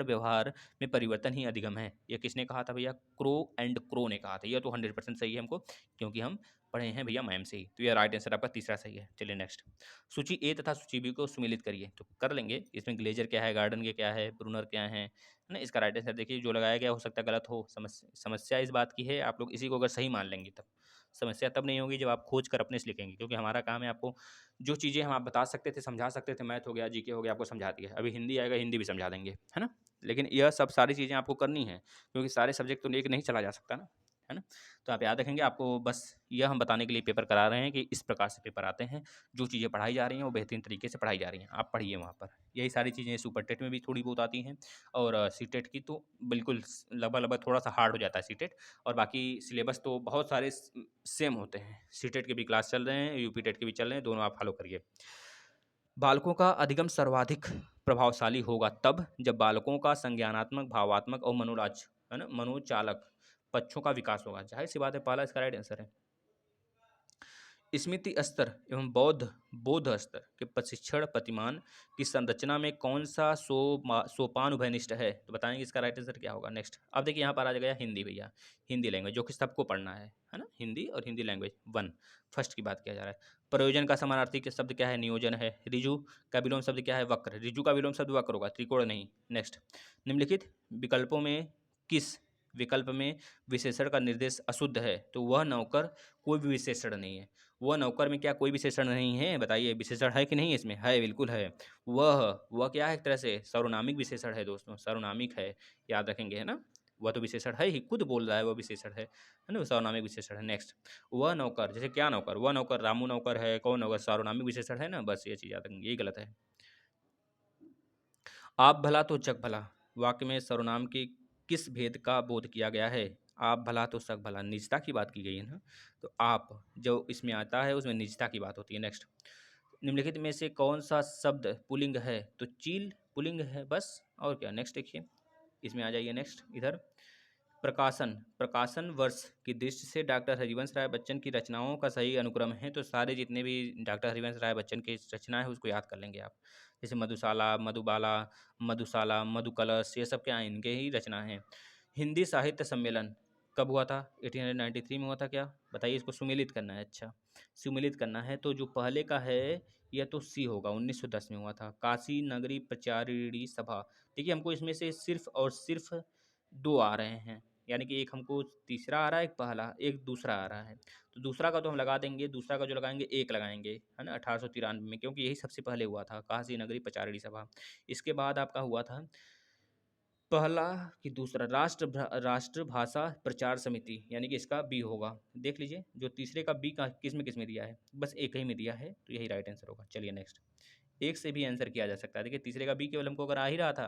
S1: व्यवहार में परिवर्तन ही अधिगम है। यह किसने कहा था भैया? क्रो ने कहा था। यह तो 100% सही है हमको, क्योंकि हम पढ़े हैं भैया मैम से ही। तो यह राइट आंसर आपका तीसरा सही है। चलिए नेक्स्ट, सूची ए तथा सूची बी को सुमेलित करिए। तो कर लेंगे। इसमें ग्लेजर क्या है, गार्डन के क्या है, ब्रूनर क्या है ना? इसका राइट आंसर देखिए, जो लगाया गया हो सकता है गलत हो। समस्या इस बात की है, आप लोग इसी को अगर सही मान लेंगे तब समस्या तब नहीं होगी जब आप खोज कर अपने से लिखेंगे, क्योंकि हमारा काम है आपको जो चीज़ें हम आप बता सकते थे, समझा सकते थे, मैथ हो गया, जीके हो गया, आपको समझा दिया। अभी हिंदी आएगा, हिंदी भी समझा देंगे, है ना? लेकिन यह सब सारी चीज़ें आपको करनी है, क्योंकि सारे सब्जेक्ट तो एक नहीं चला जा सकता ना, है ना? तो आप याद रखेंगे। आपको बस यह हम बताने के लिए पेपर करा रहे हैं कि इस प्रकार से पेपर आते हैं। जो चीज़ें पढ़ाई जा रही हैं वो बेहतरीन तरीके से पढ़ाई जा रही हैं, आप पढ़िए वहाँ पर। यही सारी चीज़ें सुपर टेट में भी थोड़ी बहुत आती हैं, और सी टेट की तो बिल्कुल लगभग थोड़ा सा हार्ड हो जाता है सी टेट, और बाकी सिलेबस तो बहुत सारे सेम होते हैं। सी टेट के भी क्लास चल रहे हैं, यूपी टेट के भी चल रहे हैं, दोनों आप फॉलो करिए। बालकों का अधिगम सर्वाधिक प्रभावशाली होगा तब जब बालकों का संज्ञानात्मक, भावात्मक और मनोराज है ना मनोचालक पक्षों का विकास होगा। जाहिर सी बात है, पहला इसका राइट आंसर है। स्मृति स्तर एवं बोध स्तर के प्रशिक्षण प्रतिमान की संरचना में कौन सा सोपान उभयनिष्ठ है, तो बताएंगे इसका राइट आंसर क्या होगा। नेक्स्ट अब देखिए यहाँ पर आ जाएगा हिंदी भैया, हिंदी लैंग्वेज जो कि सबको पढ़ना है ना, हिंदी और हिंदी लैंग्वेज वन फर्स्ट की बात किया जा रहा है। प्रयोजन का समानार्थी के शब्द क्या है, नियोजन है। रिजु का विलोम शब्द क्या है, वक्र। रिजु का विलोम शब्द वक्र होगा, त्रिकोण नहीं। नेक्स्ट निम्नलिखित विकल्पों में किस विकल्प में विशेषण का निर्देश अशुद्ध है, तो वह नौकर कोई भी विशेषण नहीं है। वह नौकर में क्या कोई विशेषण नहीं है, बताइए विशेषण है कि नहीं, इसमें है, बिल्कुल है। वह क्या है, एक तरह से सर्वनामिक विशेषण है दोस्तों, सर्वनामिक है, याद रखेंगे है ना। वह तो विशेषण है ही, खुद बोल रहा है वह विशेषण है ना, सर्वनामिक विशेषण है। नेक्स्ट वह नौकर, जैसे क्या नौकर, वह नौकर रामू नौकर है, कौन नौकर, सर्वनामिक विशेषण है ना, बस ये चीज़ याद रखेंगे, यही गलत है। आप भला तो जग भला वाक्य में सर्वनाम के किस भेद का बोध किया गया है। आप भला तो सग भला, निजता की बात की गई है ना, तो आप जो इसमें आता है उसमें निजता की बात होती है। नेक्स्ट निम्नलिखित में से कौन सा शब्द पुल्लिंग है, तो चील पुल्लिंग है बस, और क्या। नेक्स्ट देखिए, इसमें आ जाइए नेक्स्ट इधर। प्रकाशन प्रकाशन वर्ष की दृष्टि से डॉक्टर हरिवंश राय बच्चन की रचनाओं का सही अनुक्रम है, तो सारे जितने भी डॉक्टर हरिवंश राय बच्चन की रचना है उसको याद कर लेंगे आप। जैसे मधुशाला, मधुबाला, मधुशाला, मधुकलश, ये सब क्या हैं, इनके ही रचना हैं। हिंदी साहित्य सम्मेलन कब हुआ था, 1893 में हुआ था क्या, बताइए। इसको सुमेलित करना है, अच्छा सुमेलित करना है, तो जो पहले का है यह तो सी होगा, 1910 में हुआ था, काशी नगरी प्रचारिणी सभा। देखिए हमको इसमें से सिर्फ और सिर्फ दो आ रहे हैं, यानी कि एक हमको तीसरा आ रहा है, एक पहला, एक दूसरा आ रहा है। तो दूसरा का तो हम लगा देंगे, दूसरा का जो लगाएंगे एक लगाएंगे है ना, 1893 में, क्योंकि यही सबसे पहले हुआ था, काशी नगरी प्रचारिणी सभा। इसके बाद आपका हुआ था पहला कि दूसरा, राष्ट्रभाषा प्रचार समिति, यानी कि इसका बी होगा। देख लीजिए जो तीसरे का बी का किस में दिया है, बस एक ही में दिया है, तो यही राइट आंसर होगा। चलिए नेक्स्ट, एक से भी आंसर किया जा सकता है। देखिए तीसरे का बी केवल हमको अगर आ ही रहा था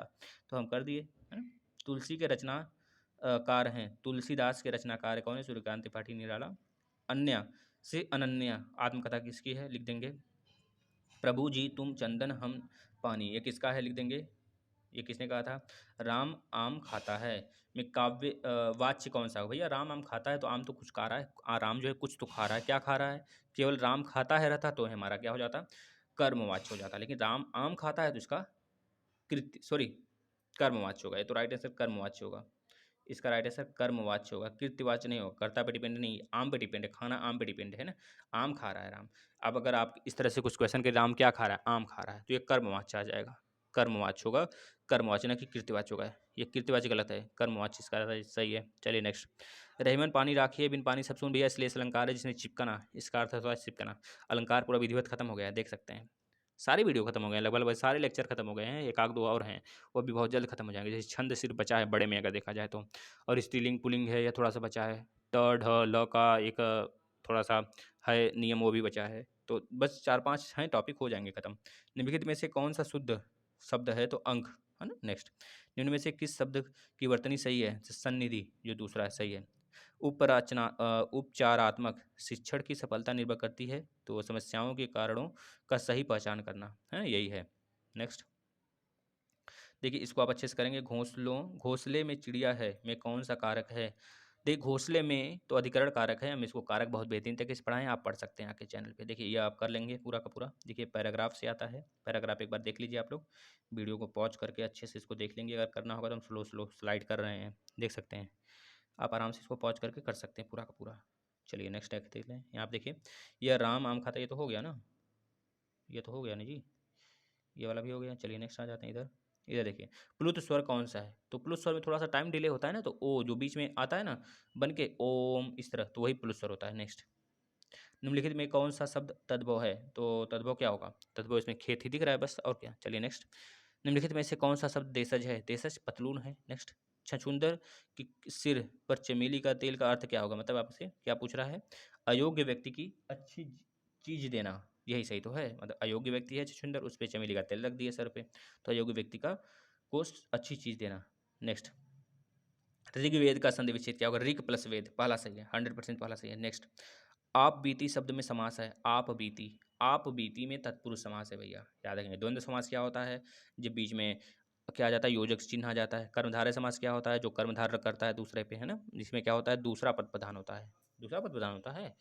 S1: तो हम कर दिए, है ना। तुलसी के रचना कार हैं, तुलसीदास के रचनाकार कौन है, सूर्यकांत त्रिपाठी निराला। अन्य से अनन्या आत्मकथा किसकी है, लिख देंगे। प्रभु जी तुम चंदन हम पानी, ये किसका है, लिख देंगे। ये किसने कहा था, राम आम खाता है। में काव्य वाच्य कौन सा हो भैया, राम आम खाता है तो आम तो कुछ खा रहा है, राम जो है कुछ तो खा रहा है, क्या खा रहा है, केवल राम खाता है रहता तो हमारा क्या हो जाता, कर्मवाच्य हो जाता। लेकिन राम आम खाता है तो इसका कृत्य सॉरी कर्मवाच्य होगा, ये तो राइट आंसर कर्मवाच्य होगा। इसका राइट आंसर कर्मवाच्य होगा, कृत्यवाच्य नहीं होगा, कर्ता पे डिपेंड नहीं, आम पे डिपेंड है, खाना आम पे डिपेंड है ना, आम खा रहा है राम। अब अगर आप इस तरह से कुछ क्वेश्चन के राम क्या खा रहा है, आम खा रहा है, तो ये कर्मवाच्य आ जाएगा, कर्मवाच्य होगा, कर्मवाच्य ना कि कृत्यवाच्य होगा, ये कृत्यवाच्य गलत है, कर्मवाच्य इसका सही है। चलिए नेक्स्ट, रहमन पानी राखिए बिन पानी सब सुन भैया, इसलिए अलंकार है जिसमें चिपकना, इसका अर्थ होता है चिपकना। अलंकार पूरा विधिवत खत्म हो गया है, देख सकते हैं, सारे वीडियो खत्म हो गए हैं, लगभग सारे लेक्चर खत्म हो गए हैं, एक आध दो और हैं वो भी बहुत जल्द खत्म हो जाएंगे। जैसे छंद सिर्फ बचा है बड़े में अगर देखा जाए तो, और स्त्रीलिंग पुलिंग है या थोड़ा सा बचा है, ट ढ ल का एक थोड़ा सा है नियम, वो भी बचा है, तो बस 4-5 हैं टॉपिक, हो जाएंगे खत्म। निम्नलिखित में से कौन सा शुद्ध शब्द है, तो अंक है ना। नेक्स्ट निम्न में से किस शब्द की वर्तनी सही है, सन्निधि जो दूसरा है सही है। उपचारात्मक शिक्षण की सफलता निर्भर करती है, तो समस्याओं के कारणों का सही पहचान करना है, यही है। नेक्स्ट देखिए इसको आप अच्छे से करेंगे, घोंसले में चिड़िया है में कौन सा कारक है। देखिए घोंसले में तो अधिकरण कारक है, हम इसको कारक बहुत बेहतरीन तरीके से पढ़ाएं, आप पढ़ सकते हैं आके चैनल पे, देखिए ये आप कर लेंगे पूरा का पूरा। देखिए पैराग्राफ से आता है, पैराग्राफ एक बार देख लीजिए आप लोग, वीडियो को पॉज करके अच्छे से इसको देख लेंगे, अगर करना होगा तो हम स्लो स्लो स्लाइड कर रहे हैं, देख सकते हैं आप आराम से इसको पॉज करके कर सकते हैं पूरा का पूरा। चलिए नेक्स्ट देख लें, यहाँ आप देखिए, यह राम आम खाता, ये तो हो गया ना, ये तो हो गया ना जी, ये वाला भी हो गया। चलिए नेक्स्ट आ जाते हैं इधर, इधर देखिए प्लुत स्वर कौन सा है, तो प्लुत स्वर में थोड़ा सा टाइम डिले होता है ना, तो ओ जो बीच में आता है ना बन के ओम इस तरह, तो वही प्लुत स्वर होता है। नेक्स्ट निम्नलिखित में कौन सा शब्द तद्भव है, तो तद्भव क्या होगा, तद्भव इसमें खेत ही दिख रहा है बस, और क्या। चलिए नेक्स्ट निम्नलिखित में से कौन सा शब्द देशज है, देशज पतलून है। नेक्स्ट छछूंदर की सिर पर चमेली का तेल का अर्थ क्या होगा, मतलब आपसे क्या पूछ रहा है, अयोग्य व्यक्ति की अच्छी चीज देना, यही सही तो है, मतलब अयोग्य व्यक्ति है छछूंदर, उस पर चमेली का तेल रख दिया सर पे, तो अयोग्य व्यक्ति का को अच्छी चीज देना। नेक्स्ट ऋग्वेद का संधि विच्छेद क्या होगा, ऋग प्लस वेद, पहला सही है, 100% पहला सही है। नेक्स्ट आप बीती शब्द में समास है आप बीती, आप बीती में तत्पुरुष समास है भैया, याद रखेंगे। द्वंद्व समास क्या होता है, जब बीच में क्या आ जाता है, योजक चिन्ह आ जाता है। कर्मधारय समास क्या होता है, जो कर्मधारय करता है दूसरे पे, है ना, जिसमें क्या होता है, दूसरा पद प्रधान होता है, दूसरा पद प्रधान होता है।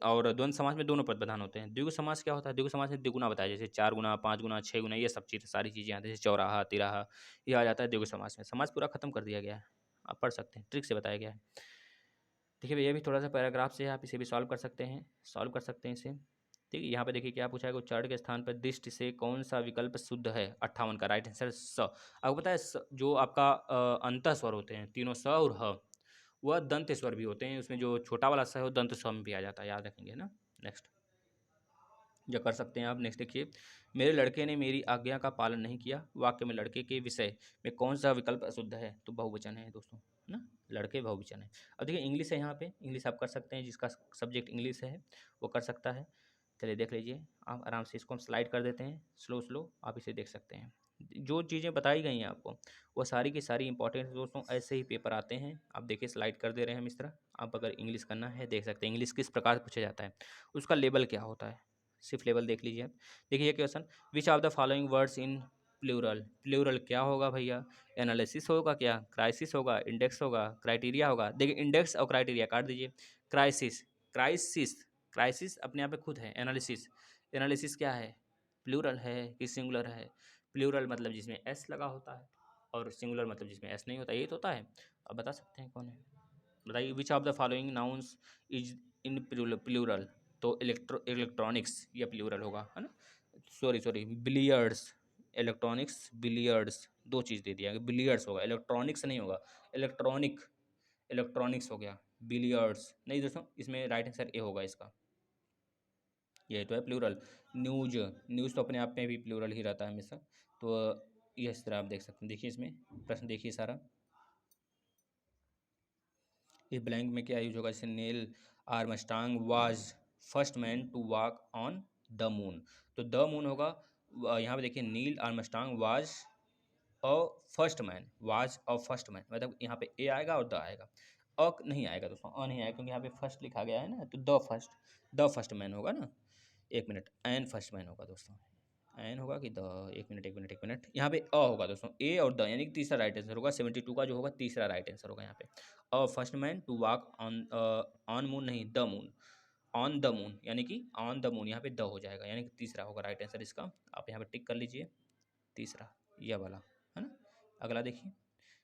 S1: और द्वंद्व समास में दोनों पद प्रधान होते हैं। द्विगु समास क्या होता है, द्विगु समास में द्विगुना बताया, जैसे 4 गुना, 5 गुना, 6 गुना, ये सब चीज़ सारी चीज़ें आती हैं, जैसे चौराहा, तिराहा, ये आ जाता है द्विगु समास में। समास पूरा खत्म कर दिया गया है, आप पढ़ सकते हैं, ट्रिक से बताया गया है। देखिए भैया भी थोड़ा सा पैराग्राफ से आप इसे भी सॉल्व कर सकते हैं, सॉल्व कर सकते हैं इसे। ठीक है, यहाँ पे देखिए क्या पूछा है, उच्चारण के स्थान पर दृष्टि से कौन सा विकल्प शुद्ध है, 58 का राइट आंसर स। आपको पता है जो आपका अंतः स्वर होते हैं तीनों, स और ह, वह दंत स्वर भी होते हैं, उसमें जो छोटा वाला स है वो दंत स्वर में भी आ जाता है, याद रखेंगे ना। नेक्स्ट जो कर सकते हैं आप, नेक्स्ट देखिए, मेरे लड़के ने मेरी आज्ञा का पालन नहीं किया, वाक्य में लड़के के विषय में कौन सा विकल्प अशुद्ध है, तो बहुवचन है दोस्तों, है ना, लड़के बहुवचन है। अब देखिए इंग्लिश है, यहाँ पे इंग्लिश आप कर सकते हैं, जिसका सब्जेक्ट इंग्लिश है वो कर सकता है। चलिए देख लीजिए आप आराम से, इसको हम स्लाइड कर देते हैं, स्लो स्लो आप इसे देख सकते हैं। जो चीज़ें बताई गई हैं आपको वो सारी की सारी इंपॉर्टेंट दोस्तों, ऐसे ही पेपर आते हैं। आप देखिए स्लाइड कर दे रहे हैं हम इस तरह, आप अगर इंग्लिश करना है देख सकते हैं, इंग्लिश किस प्रकार से पूछा जाता है, उसका लेवल क्या होता है, सिर्फ लेवल देख लीजिए आप। देखिए ये question, which of the following words in plural, plural क्या होगा भैया, एनालिसिस होगा क्या, क्राइसिस होगा, इंडेक्स होगा, क्राइटेरिया होगा। देखिए इंडेक्स और क्राइटेरिया काट दीजिए। क्राइसिस, क्राइसिस, क्राइसिस अपने आप में खुद है। एनालिसिस, एनालिसिस क्या है, प्लूरल है कि सिंगुलर है, प्लूरल मतलब जिसमें एस लगा होता है, और सिंगुलर मतलब जिसमें एस नहीं होता, ये तो होता है। अब बता सकते हैं कौन है, बताइए। Which of the following nouns is in plural, तो इलेक्ट्रॉनिक्स या प्लूरल होगा, है ना, sorry sorry, billiards, electronics, billiards, दो चीज़ दे दिया, बिलियर्ड्स होगा, इलेक्ट्रॉनिक्स नहीं होगा, इलेक्ट्रॉनिक, इलेक्ट्रॉनिक्स हो गया, बिलियर्ड्स नहीं दोस्तों, इसमें राइट आंसर ए होगा इसका, ये तो है प्लूरल। न्यूज, न्यूज़ तो अपने आप में भी प्लूरल ही रहता है हमेशा, तो ये इस तरह आप देख सकते हैं। देखिए इसमें प्रश्न देखिए सारा, इस ब्लैंक में क्या यूज होगा, जैसे Neil Armstrong was first man to walk on the moon, तो द मून होगा, यहाँ पे देखिए Neil Armstrong was a first man, was a first man, मतलब यहाँ पे ए आएगा और द आएगा, अ नहीं आएगा दोस्तों, अ नहीं आएगा, क्योंकि यहाँ पे फर्स्ट लिखा गया है ना, तो द फर्स्ट मैन होगा ना। एक मिनट, एन फर्स्ट मैन होगा दोस्तों, एन होगा कि द, एक मिनट एक मिनट एक मिनट, यहाँ पे अ होगा दोस्तों, ए और द, यानी कि तीसरा राइट आंसर होगा, 72 का जो होगा तीसरा राइट आंसर होगा यहाँ पे। A first man to walk on, on moon नहीं, the moon, on the moon, यानी कि ऑन द मून, यहाँ पे द हो जाएगा, यानी कि तीसरा होगा राइट आंसर इसका। आप यहाँ पे टिक कर लीजिए, तीसरा यह वाला, है ना। अगला देखिए,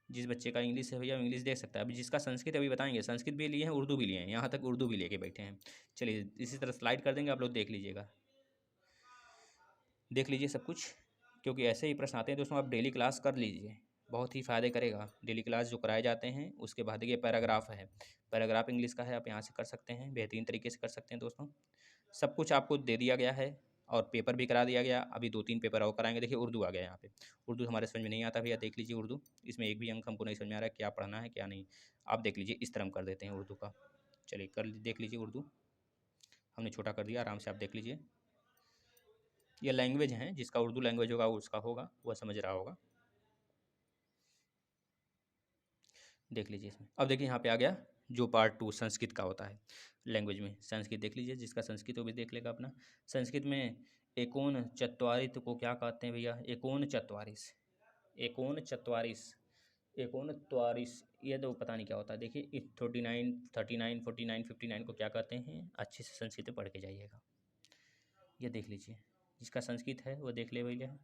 S1: जिस बच्चे का इंग्लिश है भैया इंग्लिश देख सकता है, अभी जिसका संस्कृत अभी बताएंगे, संस्कृत भी लिए हैं उर्दू भी लिए हैं, यहाँ तक उर्दू भी लेके बैठे हैं। चलिए इसी तरह स्लाइड कर देंगे, आप लोग देख लीजिएगा, देख लीजिए सब कुछ, क्योंकि ऐसे ही प्रश्न आते हैं दोस्तों, आप डेली क्लास कर लीजिए, बहुत ही फ़ायदे करेगा। डेली क्लास जो कराए जाते हैं उसके बाद ये पैराग्राफ है, पैराग्राफ इंग्लिश का है, आप यहाँ से कर सकते हैं, बेहतरीन तरीके से कर सकते हैं दोस्तों। सब कुछ आपको दे दिया गया है, और पेपर भी करा दिया गया, अभी 2-3 पेपर और कराएंगे। देखिए उर्दू आ गया यहाँ पे, उर्दू हमारे समझ में नहीं आता भैया, देख लीजिए उर्दू, इसमें एक भी अंक हमको नहीं समझ में आ रहा है क्या पढ़ना है क्या नहीं, आप देख लीजिए, इस तरह हम कर देते हैं उर्दू का। चलिए देख लीजिए उर्दू, हमने छोटा कर दिया, आराम से आप देख लीजिए। ये लैंग्वेज हैं, जिसका उर्दू लैंग्वेज होगा उसका होगा, वह समझ रहा होगा, देख लीजिए इसमें। अब देखिए यहाँ पे आ गया जो पार्ट 2 संस्कृत का होता है, लैंग्वेज में संस्कृत देख लीजिए, जिसका संस्कृत वो भी देख लेगा अपना। संस्कृत में एकोन चत्वारित को क्या कहते हैं भैया, एकोन चत्वारिस, एकोन चत्वारिस, एकोन त्वारिस, ये तो पता नहीं क्या होता है। देखिए 39, 39, 49, 59 को क्या कहते हैं, अच्छे से संस्कृत में पढ़ के जाइएगा, ये देख लीजिए, जिसका संस्कृत है वो देख ले भैया,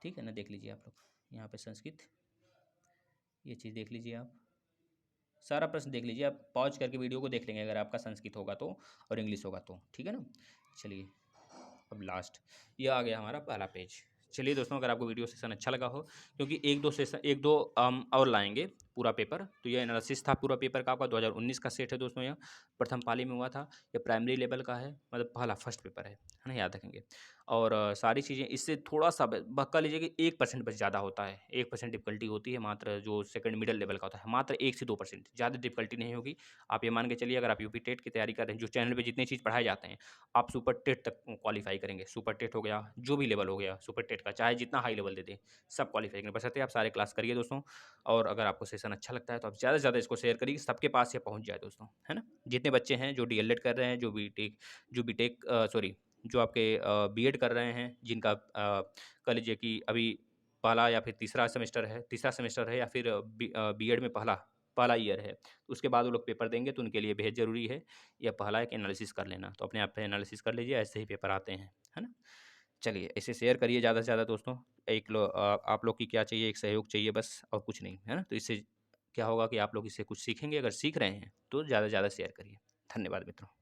S1: ठीक है ना, देख लीजिए आप लोग यहाँ पे संस्कृत, ये चीज़ देख लीजिए आप, सारा प्रश्न देख लीजिए आप, पॉज करके वीडियो को देख लेंगे अगर आपका संस्कृत होगा तो और इंग्लिश होगा तो, ठीक है ना। चलिए अब लास्ट, ये आ गया हमारा पहला पेज। चलिए दोस्तों, अगर आपको वीडियो सेशन अच्छा लगा हो, क्योंकि एक दो सेशन, एक दो और लाएंगे पूरा पेपर, तो ये एनालिसिस था पूरा पेपर का आपका, 2019 का सेट है दोस्तों, यह प्रथम पाली में हुआ था, ये प्राइमरी लेवल का है, मतलब पहला फर्स्ट पेपर है ना, याद रखेंगे। और सारी चीज़ें इससे थोड़ा सा बक्का लीजिए कि 1% बस ज़्यादा होता है, 1% डिफिकल्टी होती है मात्र, जो सेकंड मिडिल लेवल का होता है, मात्र 1 से 2%, ज़्यादा डिफिकल्टी नहीं होगी। आप ये मान के चलिए, अगर आप यूपी टेट की तैयारी कर रहे हैं, जो चैनल पे जितनी चीज़ पढ़ाए जाते हैं, आप सुपर टेट तक क्वालिफाई करेंगे, सुपर टेट हो गया, जो भी लेवल हो गया सुपर टेट का, चाहे जितना हाई लेवल दे दें, सब क्वालिफाई करेंगे, बशर्ते आप सारे क्लास करिए दोस्तों। और अगर आपको सेशन डिस्कशन अच्छा लगता है तो आप ज़्यादा से ज़्यादा इसको शेयर करिए, सबके पास ये पहुँच जाए दोस्तों, है ना? जितने बच्चे हैं जो डीएलएड कर रहे हैं, जो बीटेक सॉरी जो आपके बीएड कर रहे हैं, जिनका कह लीजिए कि अभी पहला या फिर तीसरा सेमेस्टर है या फिर बीएड में पहला पहला ईयर है, तो उसके बाद वो लोग पेपर देंगे तो उनके लिए बेहद ज़रूरी है, या पहला एक एनालिसिस कर लेना। तो अपने आप पे एनालिसिस कर लीजिए, ऐसे ही पेपर आते हैं, है ना? चलिए इसे शेयर करिए ज़्यादा से ज़्यादा दोस्तों। आप लोग की क्या चाहिए, एक सहयोग चाहिए बस और कुछ नहीं, है ना? तो इससे क्या होगा कि आप लोग इससे कुछ सीखेंगे, अगर सीख रहे हैं तो ज़्यादा से ज़्यादा शेयर करिए। धन्यवाद मित्रों।